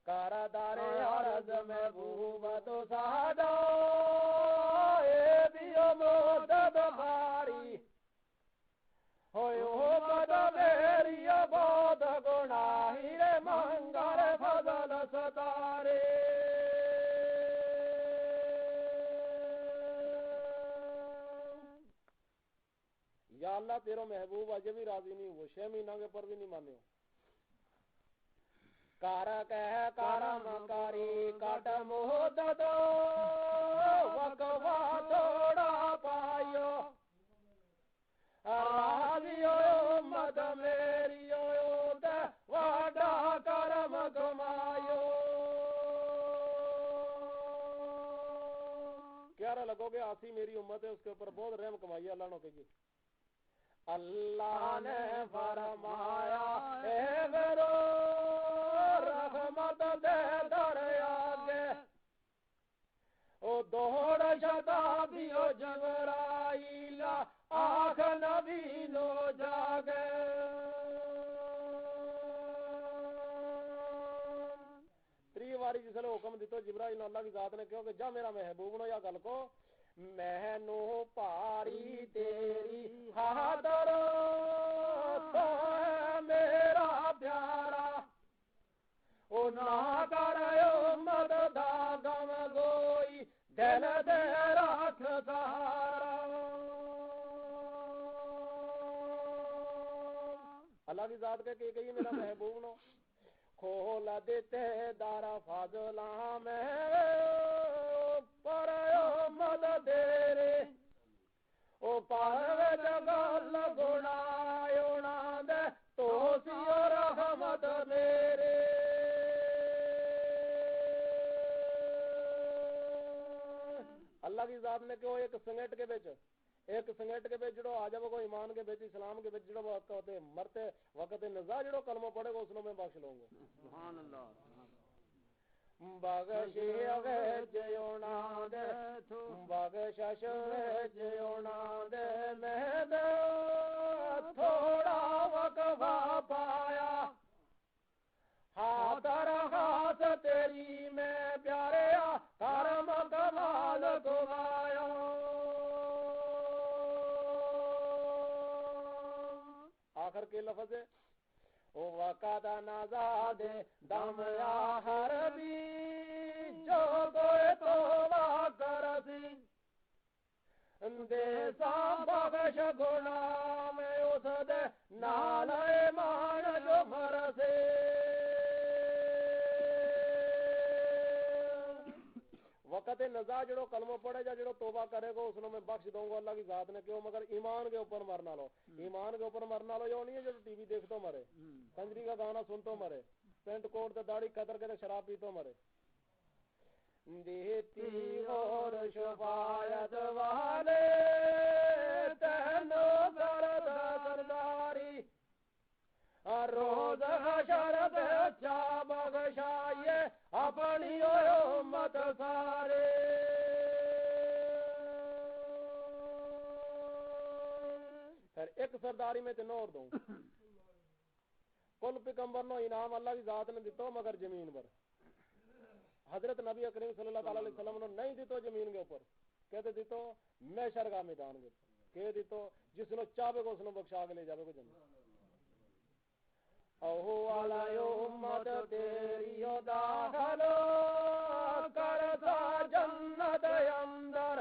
A: کارا دارے عرض محبوبت سادا اے دیو مدد باری ہوئے ہو مد میری بود گناہی رے منگر فضل ستارے یا اللہ تیرو محبوب اجے بھی راضی نہیں ہو 6 مہینہ کے پر بھی نہیں مانے ہو کارا کہہ کارم کاری کٹ مدد وقفہ توڑا پائیو راضیو امت میریو دے وڈا کرم کمائیو کیا رہا لگو گے آسی میری امت ہے اس کے اوپر بہت رحم کمائی اللہ نے کہی اللہ نے فرمایا اے میرو رحمت دے دریا گے او دوڑ شتابیو جبرائیل آنکھ نبی نو جاگے تری واری جس نے حکم دیتو جبرائیل نے اللہ کی ذات نے کہو کہ جا میرا محبوب نو یا گل کو میں نو پاری تیری حاضر تو میرا پیارا او نہ کرو مدد غم گوئی دل دے رکھ سہارا اللہ کی ذات کے کہی میرا محبوب نو کھول دیتے دارا فاضلہ میں پر مدد رے او پاوے جگل گنایونا دے تو سیو رحمت میرے اللہ کی ذات نے کہو ایک سنگٹ کے بیچ جڑو آ جاؤ کو ایمان کے بیچ اسلام کے بیچ جڑو وقت ہوتے مرتے وقت نزا جڑو کلمہ پڑے گا اس میں بخش لوں گا سبحان اللہ بخشی جیونا دے بخشش جیونا دے میں دے تھوڑا وقفہ پایا ہاتھ رخاص تیری میں پیارے کرم کمال گوایا آخر کے لفظ ہے او وقت نازاد دم آخر بھی جو کوئی توبہ کرسی دے سا بخش گناہ میں اس دے نال ایمان جو مرسے وقت نزا جڑو کلمہ پڑے جا جڑو توبہ کرے گا اس میں بخش دوں گا اللہ کی ذات نے کیوں مگر ایمان کے اوپر مرنا لو ایمان کے اوپر مرنا لو یہ نہیں ہے جو ٹی وی دیکھ تو مرے کنجری کا گانا سن تو مرے پینٹ کوٹ تے داڑھی قدر کے شراب پی تو مرے دیتی اور شفاعت والے تینو سرداری روز حشر پہ اچھا بخشائیے اپنی امت سارے پھر ایک سرداری میں تینوں اور دوں کل پیغمبر نو انعام اللہ کی ذات نے دیتو مگر زمین پر حضرت نبی کریم صلی اللہ علیہ وسلم نے نہیں دیتو زمین کے اوپر کہتے دیتو میں شرگاہ میدان کے کہ دیتو جس نے چاہے کو اس نے بخشا کے لے جاوے کو جنت اوہ والا امت تیری داخل کرتا جنت اندر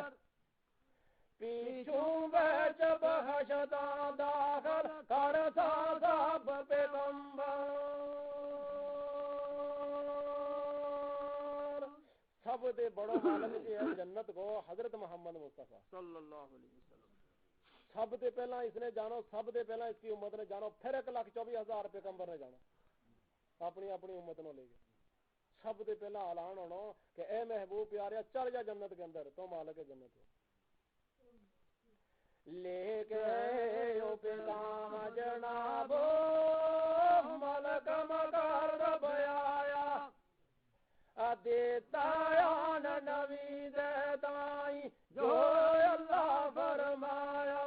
A: پیچھوں بیچ بحشتا داخل کرتا سب پیغمبر سب دے بڑو مالک جی ہے جنت کو حضرت محمد مصطفیٰ صلی اللہ علیہ وسلم سب دے پہلا اس نے جانو، سب دے پہلا اس کی امت نے جانو، پھر 1,24,000 پیغمبر نے جانا اپنی اپنی امت نو لے کے. سب دے پہلا اعلان ہونا کہ اے محبوب پیاریا چل جا جنت کے اندر، تو مالک جنت ہو. لے کے او پیغام جناب ملک مقرب آیا، دیتا آن نبی دیتائی جو اللہ فرمایا.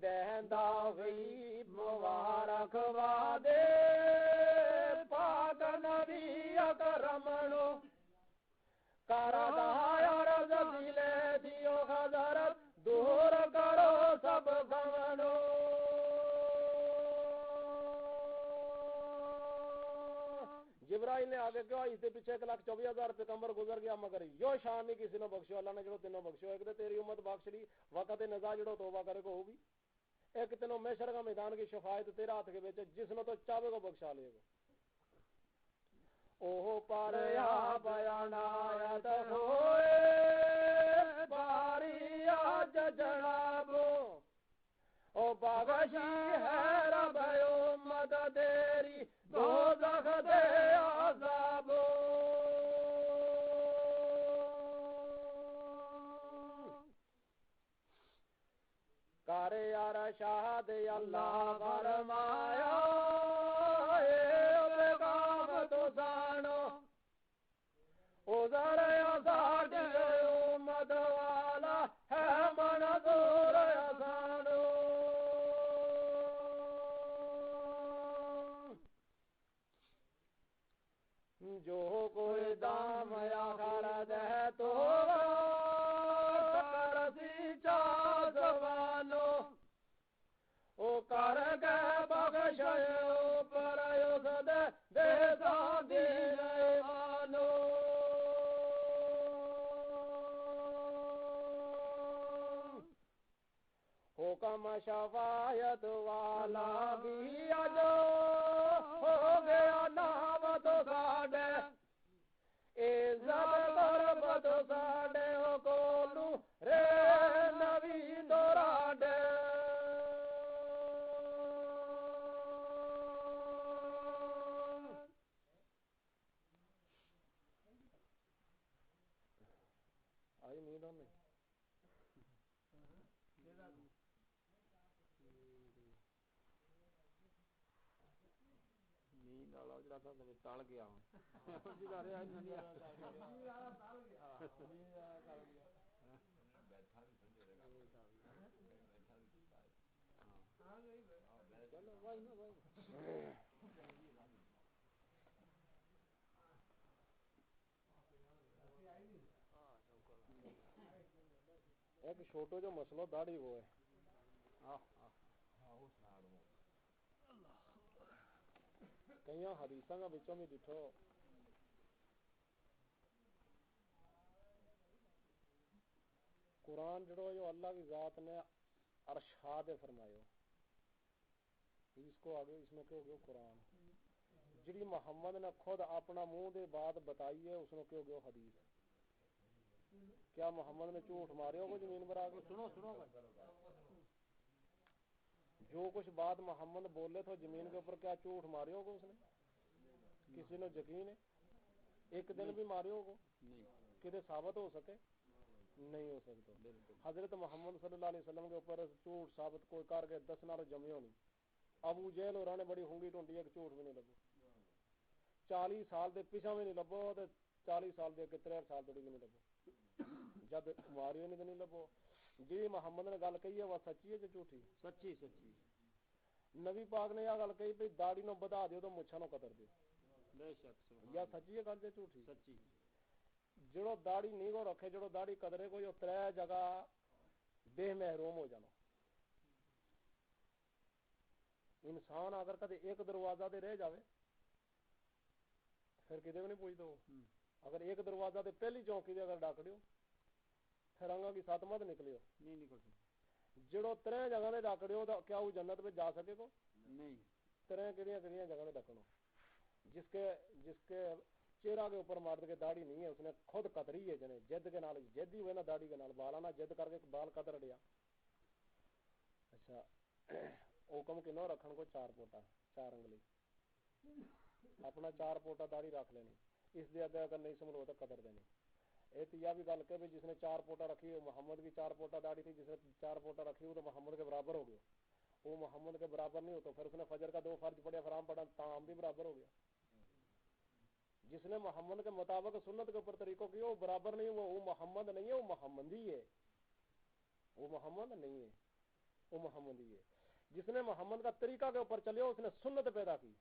A: دہندا غیب مبارک وعدے پاک نبی اکرمنو، کردایا رض دلے دیو حضرت دور کرو سب غمنو. جبرائیل نے آگے کہا اس کے پیچھے 1,24,000 پیغمبر گزر گیا مگر یو شان نہیں کسی نے بخشو. اللہ نے جڑو تینوں بخشو، ایک تو تیری امت بخش لی وقت نزا جڑو توبہ کرے کو ہوگی، ایک تینوں محشر کا میدان کی شفاعت تیرا ہاتھ کے بیچے جس نے تو چاہے کو بخشا لے گا. اوہ پر یا بیان آیت ہوئے باری آج جنابو، او بخشی ہے رب امت تیری دوزخ دے عذابو. کر یار شاہد اللہ فرمایا اے پیغام تو سانو، ادھر ساڈی امت والا ہے منظور سانو. جو کوئی دام یا خرد ہے تو کرسی چاس وانو، او کر کے بخش اوپر اس دے سادی ایمانو. حکم شفاعت والا بھی جو ہو گیا نام تو ساڈے، عزت غربت ساڈے او کولو رے نبی دوراڈے. آئی نیند ہم نہیں نیند والا جڑا تھا ٹل گیا ایک چھوٹو جو مسئلہ داڑھی وہ ہے کئی حدیثاں کا بچوں میں ڈٹھو قرآن جڑو جو اللہ کی ذات نے ارشاد فرمائے اس کو آگے اس میں کیوں گیا قرآن، جڑی محمد نے خود اپنا منہ دے بات بتائی ہے اس نے کیوں گیا حدیث. کیا محمد نے جھوٹ مارے ہو زمین پر آگے؟ سنو جو کچھ بات محمد بولے تھے زمین کے اوپر کیا جھوٹ مارے ہوگا اس نے؟ کسی نے یقین ہے ایک دن بھی مارے ہوگا کدے ثابت ہو سکے؟ نہیں ہو سکتا. حضرت محمد صلی اللہ علیہ وسلم کے اوپر جھوٹ ثابت کوئی کر کے 10 نال جمے ہونی. ابو جہل اور نے بڑی ہونگی ٹونڈی ایک جھوٹ بھی نہیں لبو، 40 سال دے پیچھا بھی نہیں لبو تے 40 سال دے 63 سال تک بھی نہیں لبو جد ماریو نہیں لبو. جی محمد نے گل کہی ہے وہ سچی ہے کہ جھوٹھی؟ سچی. نبی پاک نے یہ گل کہی بھئی داڑھی نو بدا دیو تو مچھاں نو قطر دیو، بے شک یا سچی ہے گل جے جھوٹھی؟ سچی. جڑو داڑھی نہیں کو رکھے جڑو داڑھی قدرے کو جو 3 جگہ بے محروم ہو جانا. انسان اگر کدے ایک دروازہ دے رہ جاوے پھر کدے بھی نہیں پوچھتا. اگر ایک دروازہ دے پہلی چوکی دے اگر ڈاک دیو پھر انگا کی 7 مت نکلیو نہیں نکل سکتا. جڑو 3 جگہ دے ڈاک دیو کیا وہ جنت میں جا سکے کو؟ نہیں. 3 کہڑیاں جگہ دے ڈکنو جس کے چہرہ کے اوپر مرد کے داڑھی نہیں ہے، اس نے خود قطری ہے جنے جد کے نال جد ہی ہوئے نا داڑھی کے نال بالا نہ جد کر کے بال قطر اڑیا. اچھا حکم کنو رکھن کو 4 پوٹا 4 انگلی اپنا 4 پوٹا داڑھی رکھ لینی، اس دے اگر نہیں سمجھو تو قدر دینی. یہ بھی گل کہ جس نے 4 پوٹا رکھی وہ محمد کی 4 پوٹا داڑھی تھی، جس نے 4 پوٹا رکھی وہ تو محمد کے برابر ہو گیا. وہ محمد کے برابر نہیں ہوتا، پھر اس نے فجر کا 2 فرض پڑھیا فرام پڑھا تام بھی برابر ہو گیا. جس نے محمد کے مطابق سنت کے اوپر طریقوں کی وہ برابر نہیں، وہ محمد نہیں ہے، وہ محمدی ہے. وہ محمد نہیں ہے، وہ محمدی ہے. جس نے محمد کا طریقہ کے اوپر چلے اس نے سنت پیدا کی.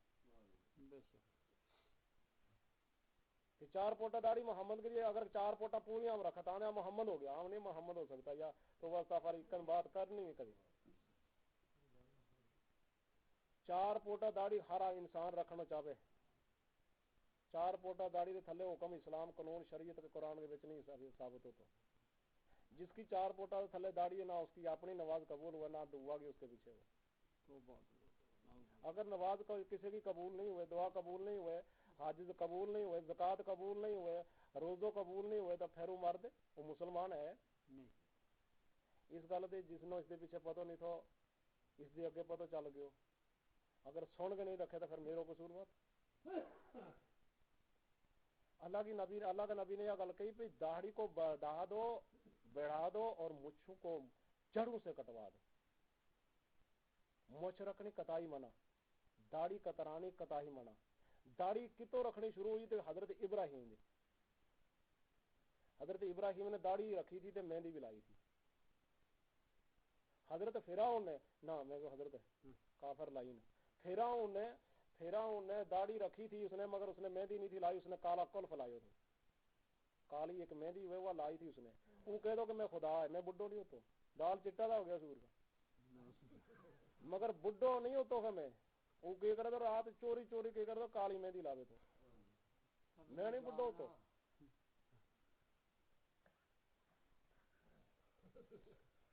A: کہ 4 پوٹا داڑھی محمد کے لیے اگر 4 پوٹا پوری ہم رکھتا ہے محمد ہو گیا، ہم نہیں محمد ہو سکتا. یا تو وہ سفر بات کرنی ہے کبھی. 4 پوٹا داڑھی ہر انسان رکھنا چاہے. 4 پوٹا داڑھی کے تھلے حکم اسلام قانون شریعت کے قرآن کے بچ نہیں ثابت ہوتا. جس کی 4 پوٹا تھلے داڑھی ہے نہ اس کی اپنی نماز قبول ہوا نہ دعا کی اس کے پیچھے ہو. اگر نماز کسی کی قبول نہیں ہوئے، دعا قبول نہیں ہوئے، حج قبول نہیں ہوئے، زکات قبول نہیں ہوئے، روزوں قبول نہیں ہوئے تو پھر وہ مرد وہ مسلمان ہے نہیں. اس گل سے جس نے اس کے پیچھے پتہ نہیں تھا اس کے اگے پتہ چل گیا. اگر سن کے نہیں رکھے تو پھر میرا قصور مت. اللہ کا نبی نے یہ گل کہی کہ داڑھی کو بڑھا دو بڑھا دو اور مچھوں کو جڑوں سے کٹوا دو. مچھ رکھنی کتائی منع، داڑھی کترانی کتائی منع. داڑھی کتوں رکھنی شروع ہوئی تو حضرت ابراہیم نے داڑھی رکھی تھی تو مہندی بھی لائی تھی. حضرت فرعون نے نہ میں کو حضرت کافر لائی نا. فرعون نے داڑھی رکھی تھی اس نے، مگر اس نے مہندی نہیں تھی لائی، اس نے کالا کلف لائی تھی. کالی ایک مہندی ہوئے وہ لائی تھی اس نے. وہ کہہ دو کہ میں خدا ہے، میں بڈھو نہیں ہوتا. دال چٹا دا ہو گیا سور کا، مگر بڈھو نہیں ہوتا کہ میں وہ کہ کر دو رات چوری چوری کہ کر دو کالی مہندی لا دے تو میں نہیں بڈھو ہوتا.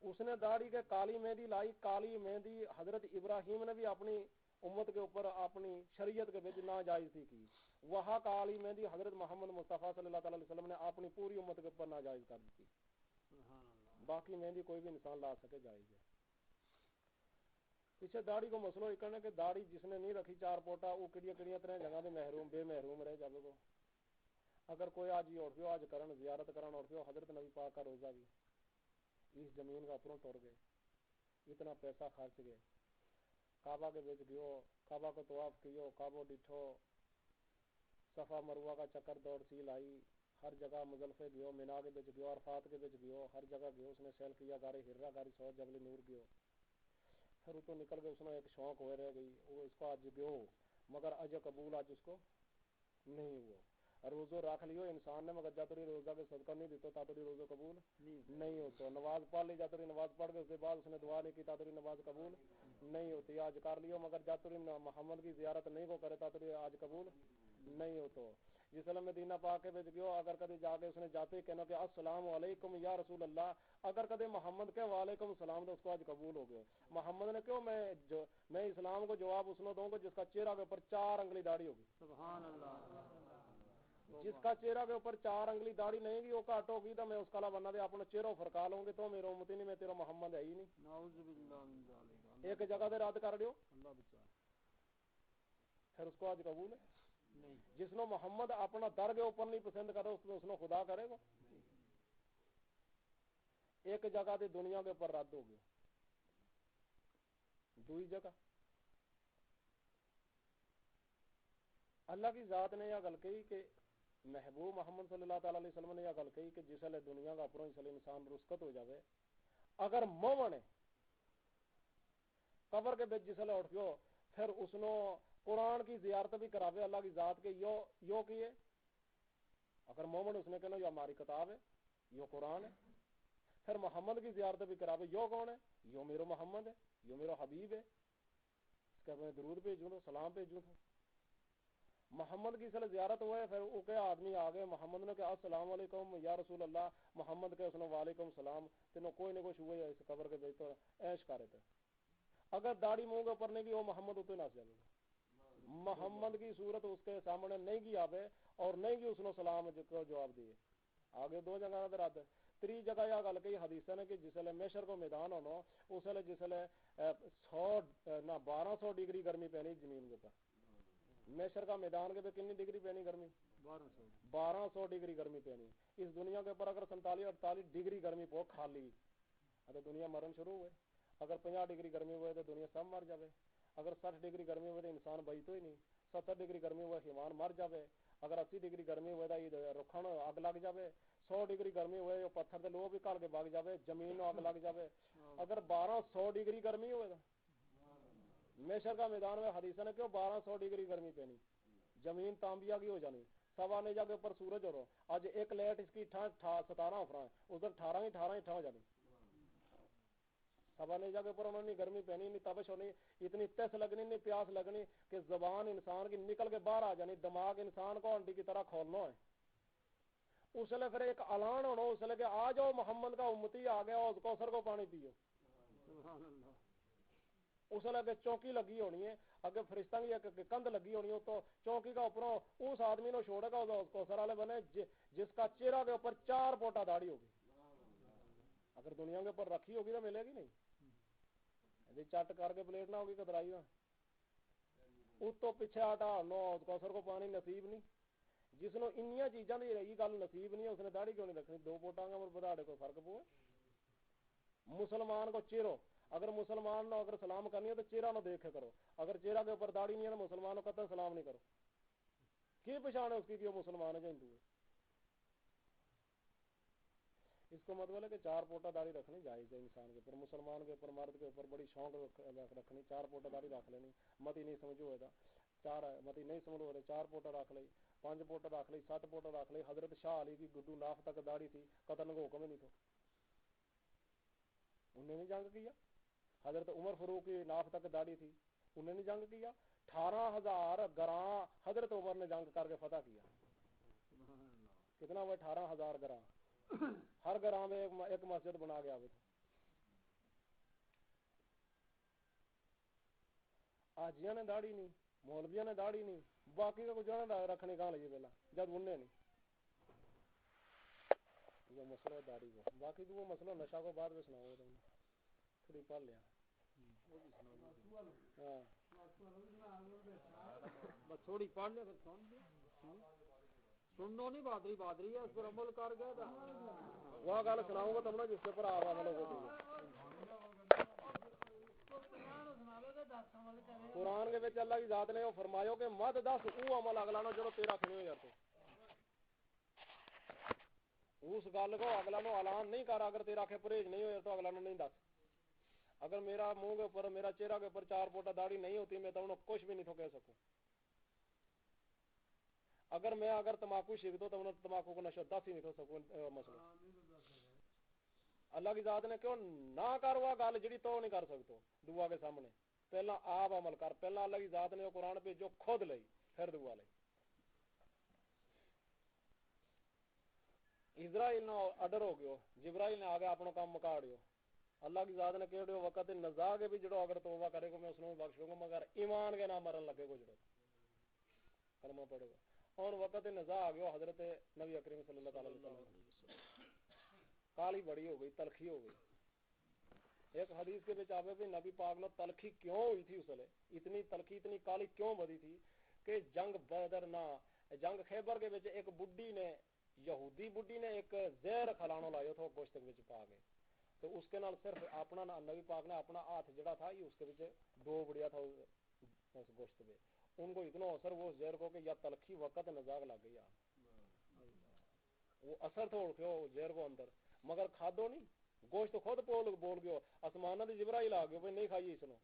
A: اس نے داڑھی کے کالی مہندی لائی. کالی مہندی حضرت ابراہیم نے بھی اپنی امت کے اوپر اپنی شریعت کے بچ ناجائز تھی کی. وہاں کالی مہندی حضرت محمد مصطفیٰ صلی اللہ علیہ وسلم نے اپنی پوری امت کے اوپر ناجائز کر دی. باقی مہندی کوئی بھی انسان لا سکے جائز ہے. پیچھے داڑھی کو مسئلہ یہ کرنا کہ داڑھی جس نے نہیں رکھی 4 پوٹا وہ کڑیاں طرح جگہ میں محروم بے محروم رہ جاوے کو. اگر کوئی آج یہ اٹھ آج کرن زیارت کرن اور حضرت نبی پاک کا روزہ بھی اس زمین کا اپنوں ٹر گئے، اتنا پیسہ خرچ گئے، کعبہ کے بیچ گیو، کعبہ کو طواف کیو، کعبہ ڈٹھو، صفا مروہ کا چکر دوڑ سی لائی، ہر جگہ مزدلفے گیو، مینا کے بیچ گیو، عرفات کے بیچ گیو، ہر جگہ گیو. اس نے سیل کیا گاری ہررا گاری سو جبل نور گیو. پھر وہ تو نکل گئے، اس نے ایک شوق ہوئے رہ گئی وہ اس کو آج گیو مگر اج قبول آج اس کو نہیں ہوا. روزو رکھ لیو انسان نے مگر جب تری روزہ کے صدقہ نہیں دیتا تا تری روزہ قبول نہیں ہوتا. نماز پڑھ لی جب تری نماز پڑھ کے اس کے بعد اس نے دعا نہیں کی تا تری نماز قبول نہیں ہوتی. آج کر لیو مگر جب تری محمد کی زیارت نہیں کو کرے تا تری آج قبول نہیں ہوتا. جس میں مدینہ پاک کے بیچ گیو اگر کدی جا کے اس نے جاتے کہنا کہ السلام علیکم یا رسول اللہ، اگر کدی محمد کے وعلیکم السلام تو اس کو آج قبول ہو گیا. محمد نے کیوں میں اسلام کو جواب اس نے دوں گا جس کا چہرہ کے اوپر 4 انگلی داڑھی ہوگی. سبحان اللہ. جس کا چہرہ کے اوپر 4 انگلی داڑھی نہیں گی وہ کاٹ ہوگی تو میں اس کا بنا دے اپنا چہرہ فرقا لوں گی تو میرا امتی نہیں، میں تیرا محمد ہے ہی نہیں. نعوذ باللہ من ذالک. ایک جگہ دے رد کر دیو اللہ بچا پھر اس کو آج قبول ہے نہیں. جس نے محمد اپنا در کے اوپر نہیں پسند کرے اس نے خدا کرے گا. ایک جگہ تے دنیا کے اوپر رد ہو گیا، دوئی جگہ اللہ کی ذات نے یہ گل کہی کہ محبوب محمد صلی اللہ تعالی علیہ وسلم نے یہ گل کہی کہ جس لئے دنیا کا اپروں اس لئے انسان رسکت ہو جاوے اگر مومن ہے قبر کے بیچ جس لئے اٹھ گئو پھر اس نے قرآن کی زیارت بھی کراوے اللہ کی ذات کے یو کیے. اگر مومن اس نے کہنا یہ ہماری کتاب ہے یہ قرآن ہے، پھر محمد کی زیارت بھی کراوے یو کون ہے یو میرا محمد ہے یو میرا حبیب ہے، اس کا میں درود بھیجوں تو سلام بھیجوں تو محمد کی صلی زیارت ہوئے. پھر وہ کیا آدمی آگئے محمد نے کہا السلام علیکم یا رسول اللہ، محمد کے اس نے وعلیکم السلام تینوں کوئی نہ کچھ ہوئے اس قبر کے بیچ تو عیش کر رہے تھے. اگر داڑھی منہ کے اوپر نہیں گئی وہ محمد اتنے نہ جائے محمد کی صورت اس کے سامنے نہیں کی آوے اور نہیں کی اس نے سلام کو جواب دیے. آگے دو جگہ نظر آتے. تری جگہ یہ گل کہی حدیث نے کہ جس میشر کو میدان ہونا اس ویلے جس 1200 ڈگری گرمی پینی زمین کے اوپر. میشر کا میدان کے کتنی ڈگری پینی گرمی؟ 1200 ڈگری گرمی پینی. اس دنیا کے اوپر اگر 47-48 ڈگری گرمی پو خالی تو دنیا مرن شروع ہوئے. اگر 50 ڈگری گرمی ہوئے تو دنیا سب مر جائے. اگر 60 ڈگری گرمی ہوئے تو انسان بچ تو ہی نہیں. 70 ڈگری گرمی ہوئے حیوان مر جائے. اگر 80 ڈگری گرمی ہوئے تو رکھن اگ لگ جائے. 100 ڈگری گرمی ہوئے تو پتھر کے لوہ بھی کل کے بگ جائے, زمین اگ لگ جائے. اگر 1200 ڈگری گرمی ہوئے تو میشر کا میدان میں حدیث نے کیوں 1200 ڈگری گرمی پینی, زمین تانبیا کی ہو جانی. سوا نیجا کے اوپر سورج ہو رہا. آج ایک لائٹ اس کی 17 افرا ہے, اس دن 18 ہو جانی. سوا نیجا کے اوپر انہوں نے گرمی پہنی, نہیں تبش ہونی, اتنی تس لگنی, نہیں پیاس لگنی کہ زبان انسان کی نکل کے باہر آ جانی. دماغ انسان کو انڈی کی طرح کھولنا ہے. اس لیے پھر ایک اعلان ہونا اس لیے کہ آ جاؤ محمد کا امتی آ گیا, اس کوثر کو پانی پیو. اس لیے چوکی لگی ہونی ہے, اگے فرشتہ کی ایک کندھ لگی ہونی ہے, تو چوکی کا اوپروں اس آدمی کو چھوڑے گا اس کوثر والے بنے جس کا چہرہ کے اوپر 4 پوٹا داڑھی ہوگی. اگر دنیا کے اوپر رکھی ہوگی تو ملے گی نہیں. چٹ کر کے پلیٹ نہ ہوگی کترائی کا, اس تو پیچھے ہٹا نو کوثر کو پانی نصیب نہیں. جس نے انیاں چیزاں دی رہی گل نصیب نہیں, اس نے داڑھی کیوں نہیں رکھنی؟ 2 پوٹاں کا بداڑے کو فرق پوے. مسلمان کو چہرو, اگر مسلمان نو اگر سلام کرنی ہے تو چہرہ نو دیکھ کے کرو. اگر چہرہ کے اوپر داڑھی نہیں ہے تو مسلمان کو قطع سلام نہیں کرو. کی پہچان ہے اس کی کہ وہ مسلمان ہے یا ہندو ہے؟ اس کو مطلب ہے کہ 4 پوٹا داڑھی رکھنی جائز ہے انسان کے اوپر. مسلمان کے اوپر مرد کے اوپر بڑی شوق رکھنی. 4 پوٹا داڑھی رکھ لینی. متی نہیں سمجھو ہوئے 4 متی نہیں سمجھو ہوئے 4 پوٹا رکھ لی, 5 پوٹا رکھ لی, 7 پوٹا رکھ لی. حضرت شاہ علی کی گڈو ناف تک داڑھی تھی, قتل کو حکم ہی نہیں تھا, انہیں نہیں جنگ کیا. حضرت عمر فاروق کی ناف تک داڑھی تھی, انہیں نہیں جنگ کیا. 18,000 گراں حضرت عمر نے جنگ کر کے فتح کیا. کتنا وہ 18,000 گراں, ہر گراں میں ایک مسجد بنا گیا. آجیاں نے داڑھی نہیں, مولویاں نے داڑھی نہیں, باقی کا کچھ رکھنے کہاں لگی پہلا جب انہیں نہیں. یہ مسئلہ داڑھی کو, باقی تو وہ مسئلہ نشہ کو بعد میں سناؤ تم نے تھوڑی پڑھ لیا. ہاں بس تھوڑی پڑھ لیا سنو نہیں, بادری ہے اس پر عمل کر گیا تھا. وہ گل سناؤں گا تم نے جس کے پر آپ عمل ہو. قرآن کے بچ اللہ کی ذات نے وہ فرمایا کہ مت دس وہ عمل اگلا نو جو تیرا کھنی ہو جاتے. اس گل کو اگلا نو اعلان نہیں کر, اگر تیرا آنکھیں پرہیز نہیں ہو تو اگلا نو نہیں دس. اگر میرا منہ کے اوپر میرا چہرہ کے اوپر 4 پوٹا داڑھی نہیں ہوتی میں تو انہوں کچھ بھی نہیں تو کہہ سکوں. اگر میں تمباکو سیکھ دو تو انہوں تمباکو کو نشہ 10 ہی نہیں تو سکوں. مسئلہ اللہ کی ذات نے کیوں نہ کر وہ گل جڑی تو نہیں کر سکتے دعا کے سامنے. پہلا آپ عمل کر, پہلا اللہ کی ذات نے قرآن پہ جو خود لئی پھر دعا لئی. اسرائیل نہ اڈر ہو گیا, جبرائیل نے آگے اپنا کام مکا دیو. اللہ کی ذات نے کہہ دیو وقت نزا کے بھی جڑو اگر توبہ کرے گا میں اس نے بخشوں گا, مگر ایمان کے نہ مرن لگے گا جڑو کلمہ پڑے گا. اور وقت نزا آ گیا حضرت نبی اکرم صلی اللہ علیہ وسلم کالی بڑی ہو گئی, تلخی ہو گئی. ایک حدیث کے بچ آوے بھی نبی پاک نے تلخی کیوں ہوئی تھی, اس لیے اتنی تلخی اتنی کالی کیوں بدی تھی کہ جنگ بدر نہ جنگ خیبر کے بچ ایک بڈھی نے یہودی بڈھی نے ایک زہر کھلانا لایا تھا گوشت کے بچ پا کے, تو اس کے نال صرف اپنا نبی پاک نے اپنا ہاتھ جڑا تھا یہ اس کے بچ ڈوب دیا تھا اس گوشت میں. ان کو اتنا اثر وہ زہر کو کہ یا تلخی وقت نزاغ لگ گئی, وہ اثر تھوڑ کے زہر کو اندر, مگر کھادو نہیں. گوشت خود بول گیا, آسمانہ دی جبرائیل آ گیا بھائی نہیں کھائیے اس نو.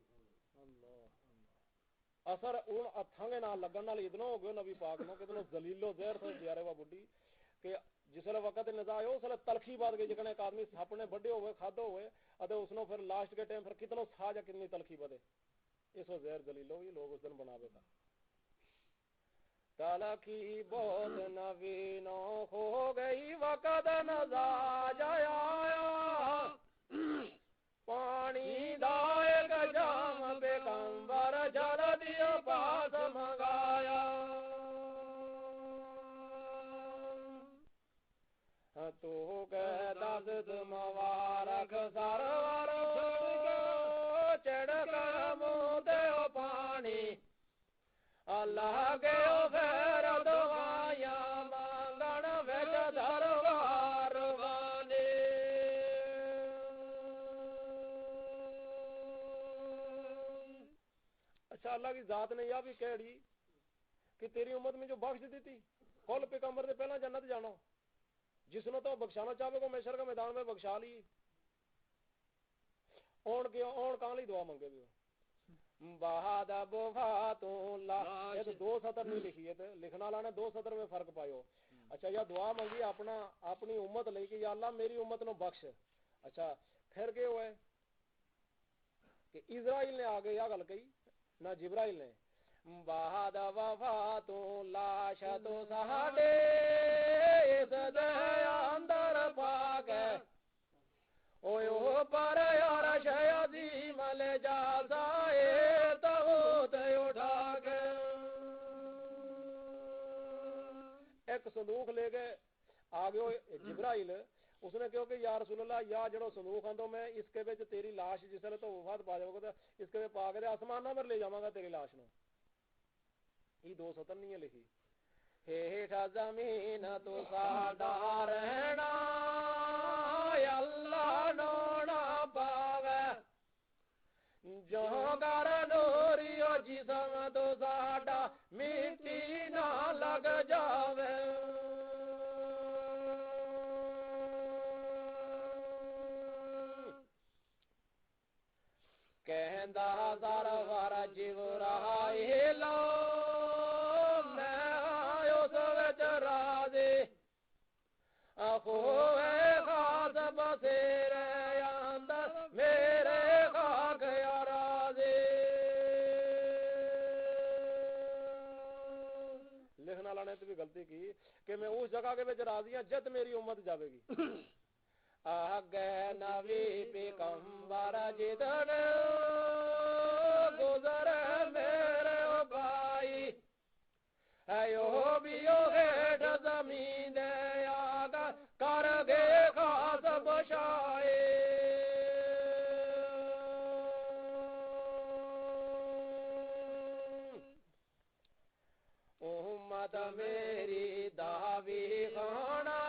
A: اثر ان ہتھاں کے نال لگن نال اتنا ہو گیا نبی پاک نو کہ اتنا ذلیلو زہر تھا دیارے وا بڈھی کہ جس ویلے وقت نزا آیا اس ویلے تلخی بات گئی. جکنے ایک آدمی اپنے بڑے ہوئے کھادو ہوئے اتے اس نو پھر لاسٹ کے ٹائم پھر کتنا سا جا کتنی تلخی بدے اس و زہر ذلیلو یہ لوگ اس دن بناوے تھا. تلخی بہت نوینو ہو گئی وقت نزا جایا, پانی دا ایک جام پیغمبر جل دیا پاس منگ اللہ کے پھر دعائیاں مانگن وچ دربار والے اچھا اللہ کی ذات نے یہ بھی کہہ دی کہ تیری امت میں جو بخش دی تھی کل پیغمبر سے پہلا جنت جانا جس نے تو بخشانا چاہے کو میشر کا میدان میں بخشا لی اون کہاں لی دعا منگے بھی بہاد بفاتوں اللہ یہ تو 2 سطر نہیں لکھی ہے لکھنا والا نے 2 سطر میں فرق پائے ہو اچھا یا دعا منگی اپنی امت لے کے یا اللہ میری امت نو بخش اچھا پھر کیا ہوا ہے کہ اسرائیل نے آگے یا گل کہی نہ جبرائیل نے بہاد وفاتوں لاش تو ساڈے اس دے اندر پاک ہے اوے او پر یار شیادی مل جا سائے تاوت اٹھا کے ایک صندوق لے گئے آگے جبرائیل اس نے کہو کہ یا رسول اللہ یا جڑو صندوق آندو میں اس کے وچ تیری لاش جس نے تو وفات پا جاؤ گا اس کے پا کے آسمان پر لے جاواں گا تیری لاش نو یہ 2 سطر نہیں ہے لکھی ہیٹھا زمین تو ساڈا رہنا اللہ نونا پاوے جو کر نوریو جسم تو ساڈا مٹی نہ لگ جاوے کہندا سرور جبرائیل میں اس وچ راضی خوے خاص بسیرے اندر میرے خاک یا راضی لکھنے والا نے تو بھی غلطی کی کہ میں اس جگہ کے وچ راضی ہوں جد میری امت جاوے گی آگے نبی پیغمبر جدن گزر میرے بھائی ایو بیو ہیٹھ زمین آگا کر گے خاص بشائے امت میری دعوی خانا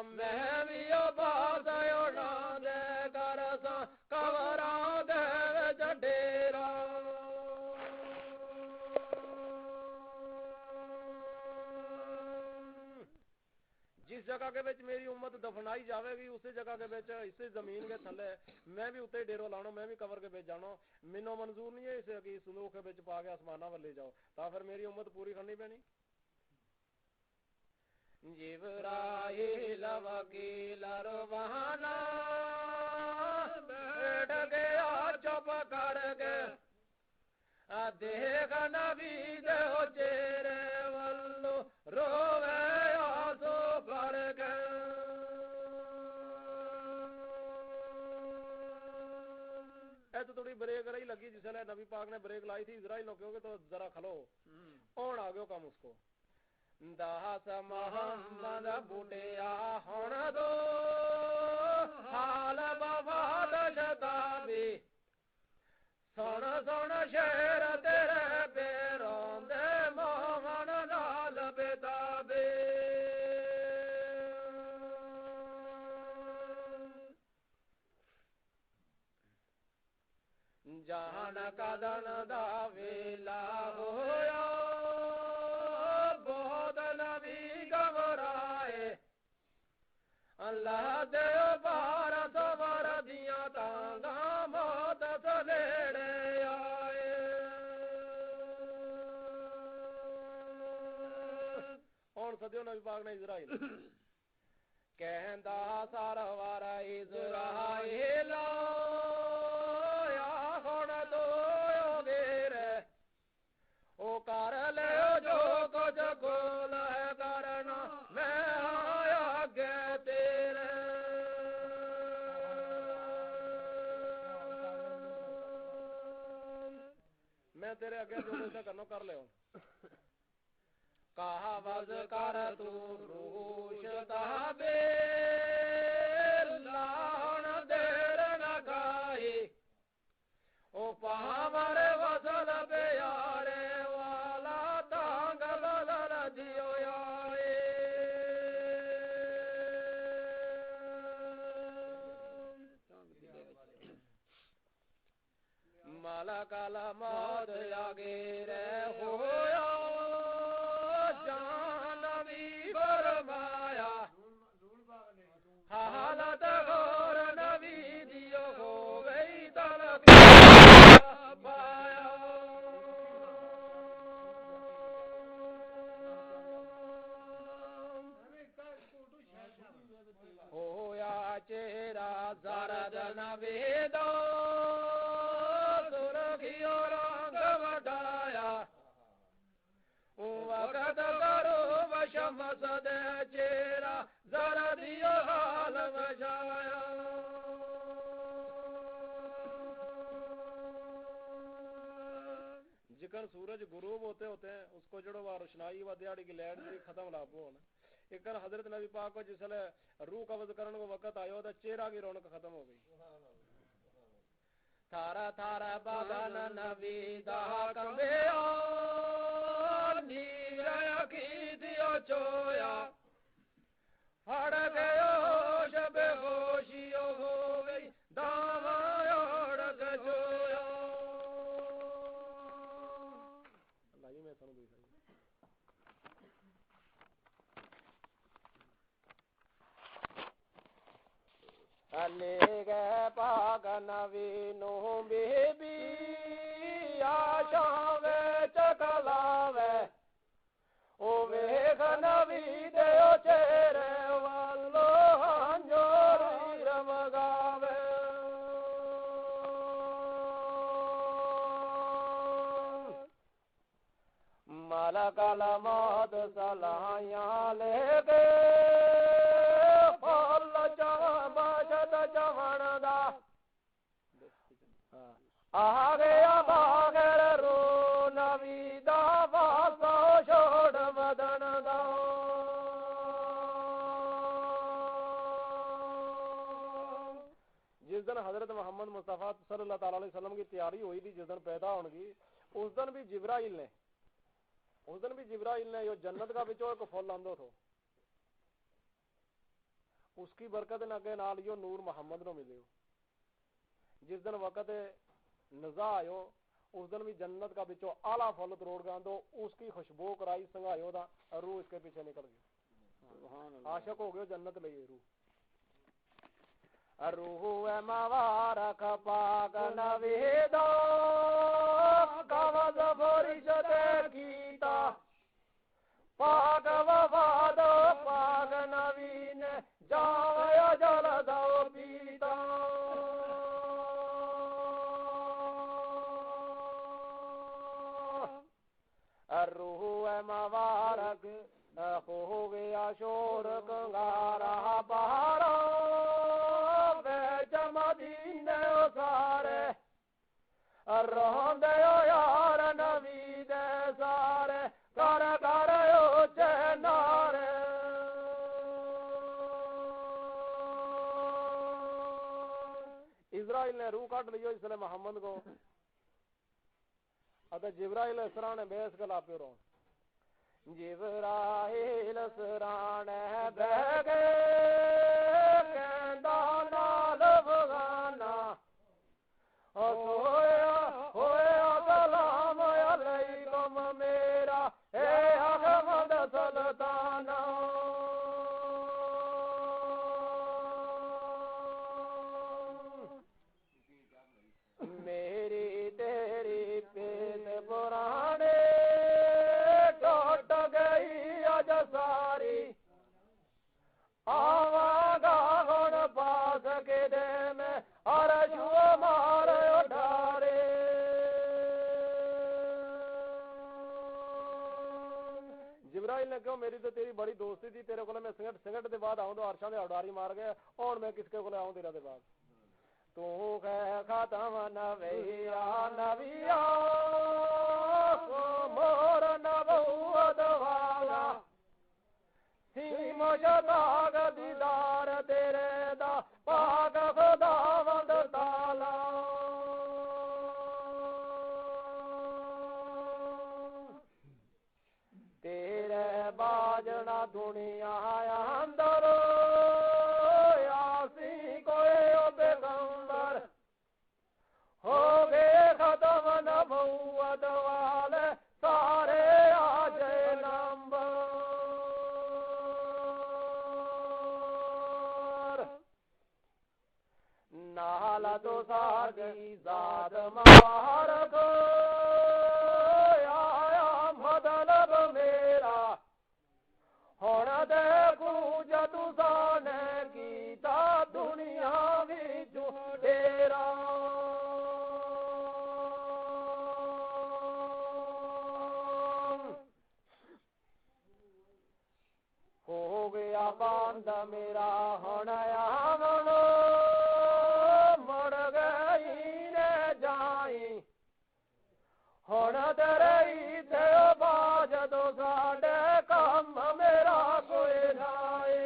A: میں بھی باس اڑا دے کر سا کورا دے ڈیرا جس جگہ کے وچ میری امت دفنائی جاوے گی اسی جگہ کے وچ اسی زمین کے تھلے میں بھی اتنے ڈیرو لانا میں بھی قبر کے وچ جانا مینوں منظور نہیں ہے اسے کہ صندوق کے وچ پا کے آسماناں ول لے جاؤ تا پھر میری امت پوری کرنی پینی جبرائیل وکیل روانہ بیٹھ گیا چپ کر کے دیکھ نبی دے چہرے ولو روے آنسو بھر کے اے تو تھوڑی بریک رہی لگی جس نے نبی پاک نے بریک لائی تھی اسرائیل لوگوں کے تو ذرا کھلو اون آ گیا کام اس کو داس محمد بوٹیا ہون دو حال وفات شتابی سن سن شیر تیرے پیروں دے مومن نال بیتابی جان کدن دا ویلا ہویا اللہ دے بار سوار دیاں تانگاں موت سلیڑے آئے اور صدیوں نبی پاک نے اسرائیل کہندا سارا اسرائیل یا ہن تو گیرے او کر لے جو کچھ کول ہے کرنا میں آیا گے تیرے میں تیرے اگے جو کچھ کرنا کر لے کہا وز کر تو روش تابے لان دیر نہ کھائی مالک الموت آگے رہ ہویا جان نبی فرمایا حالت غور نبی دیو ہو گئی تلک پایا ہویا چہرہ زرد نبی دو سرخیو رنگ وڈایا وقت کرو شمس دے چہرہ زردیو حال بجایا جکن سورج غروب ہوتے ہوتے ہیں اس کو جڑو وہ روشنائی و دیاڑی کی لائٹ جی ختم لابو ہونا ایکن حضرت نبی پاک کو جس لئے روح قبض کرنے کو وقت آئے ہوتا چہرہ کی رونق ختم ہو گئی تھارا تھارا بدن نبی دا کمبیا نیرہ یکی دیو چویا پھڑ گئے ہوش بے ہوشیو ہو گئی داما یوڑک جویا اللہ ہی میں سنو دوسرا لے گئے پاک نبی نو بی بی آشاوے چکلاوے او ویخ نبی دیو چہرے والو ہنجوری رمگاوے ملک الموت صلاحیاں لے گئے آگیا باغر رو نبی دا واسو شوڑ مدن دا جس دن حضرت محمد مصطفیٰ صلی اللہ تعالی علیہ وسلم کی تیاری ہوئی تھی جس دن پیدا ہونگی اس دن بھی جبرائیل نے یہ جنت کا بچو ایک پھول لاندو تھو اس کی برکت نگے نال یہ نور محمد نو ملے جس دن وقت نزا آئیو اس دن بھی جنت کا بچو آلہ پھول تروڑ گیا تو اس کی خوشبو کرائی سنگائیو دا روح اس کے پیچھے نکل گئی عاشق ہو گئے جنت لئے روح موارک پاک نویدہ قوض فرشت کیتا پاک وفاد پاک نوین جاویا جلدہ پیتا روح موارک ہو گیا شور کنگارا پہاڑا بیچ مدینے سارے رہن دے یار نبی دے سارے کر چنارے اسرائیل نے روح کٹ لیو اس لئے محمد کو اتا جبرائیل اسران بیس کلا پیرو جبرائیل اسران بیگے کہندانا لفغانا ہویا سلام علیکم میرا اے احمد سلطانہ میری تیری پیت پرانے ٹوٹ گئی اج ساری آواگا گھڑ پاس کے دے میں عرشو مارے اٹھارے جبرائیل نے کہو میری تو تیری بڑی دوستی تھی تیرے کو میں سنگٹ دے بعد آؤں تو عرشاں دے اڈاری مار گئے اور میں کس کے کو لے آؤں تیرا دے بعد تو ختم نبیا نبیا مور نبوت والا سیم شتاگ دیدار تیرے دا پاک خداوند تالا تیرے باجنا دنیا اندر یاسی کوئی پیغمبر ہو گئے ختم ਸਾਡੀ ਜ਼ਾਤ ਮੁਬਾਰਕ ਆਇਆ ਮਤਲਬ ਮੇਰਾ ਹੁਣ ਦੇਖੂ ਜਦੂ ਸਾਨੇ ਕੀਤਾ ਦੁਨੀਆ ਵਿੱਚ ਡੇਰਾ ਹੋ ਗਿਆ ਬੰਦ ਮੇਰਾ ਹੁਣ ਆਵਣ ਮੁੜ ਗਈ ਨੇ ਜਾਈ ਹੁਣ ਤੇਰੀ ਤੇ ਬਾਜ ਦੋ ਸਾਡੇ ਕੰਮ ਮੇਰਾ ਕੋਈ ਨਾਏ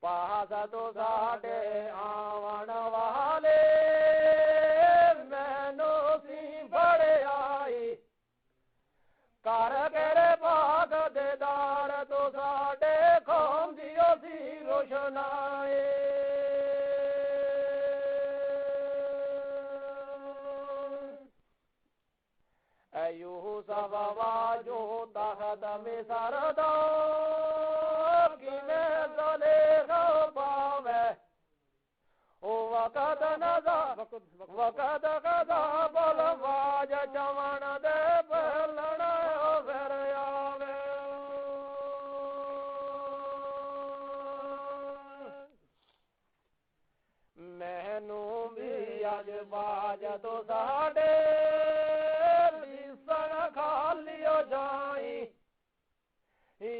A: ਪਾਸ ਤੋਂ ਸਾਡੇ ਆਵਣ ਵਾਲੇ ਮੈਨੂੰ ਸੀ ਫੜਿਆਈ ਕਰ ਕੇ ਬਾਗ ਦੇ ਦਾਰ ਤੋਂ ਸਾਡੇ ਖੋਂਦੀਓ ਸੀ ਰੋਸ਼ਨਾਈ ਯੂਸਫ ਵਾਜੋ ਤਖਤ ਮੇ ਸਰਦਾ ਕਿਵੇਂ ਜ਼ਲੇਖਾ ਪਾਵੇ ਉਹ ਵਕਤ ਨਜ਼ਾ ਵਕਤ ਕਦਾ ਬਲਵਾਜ ਚਵਣ ਦੇ ਬਲਣ ਫਿਰ ਆਵੇ ਮੈਨੂੰ ਵੀ ਅੱਜ ਬਾਜ ਤੋਂ ਸਾਡੇ ਦਿਸਣ ਖਾਲੀਓ ਜਾਈ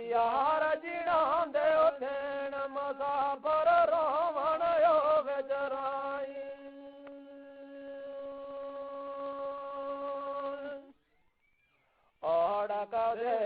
A: ਯਾਰ ਜਿਣਾ ਦੇ ਉਠਣ ਮੁਸਾਫਰ ਰੋਵਣ ਓ ਵਿਚਰਾਈ ਔੜ ਕਦੇ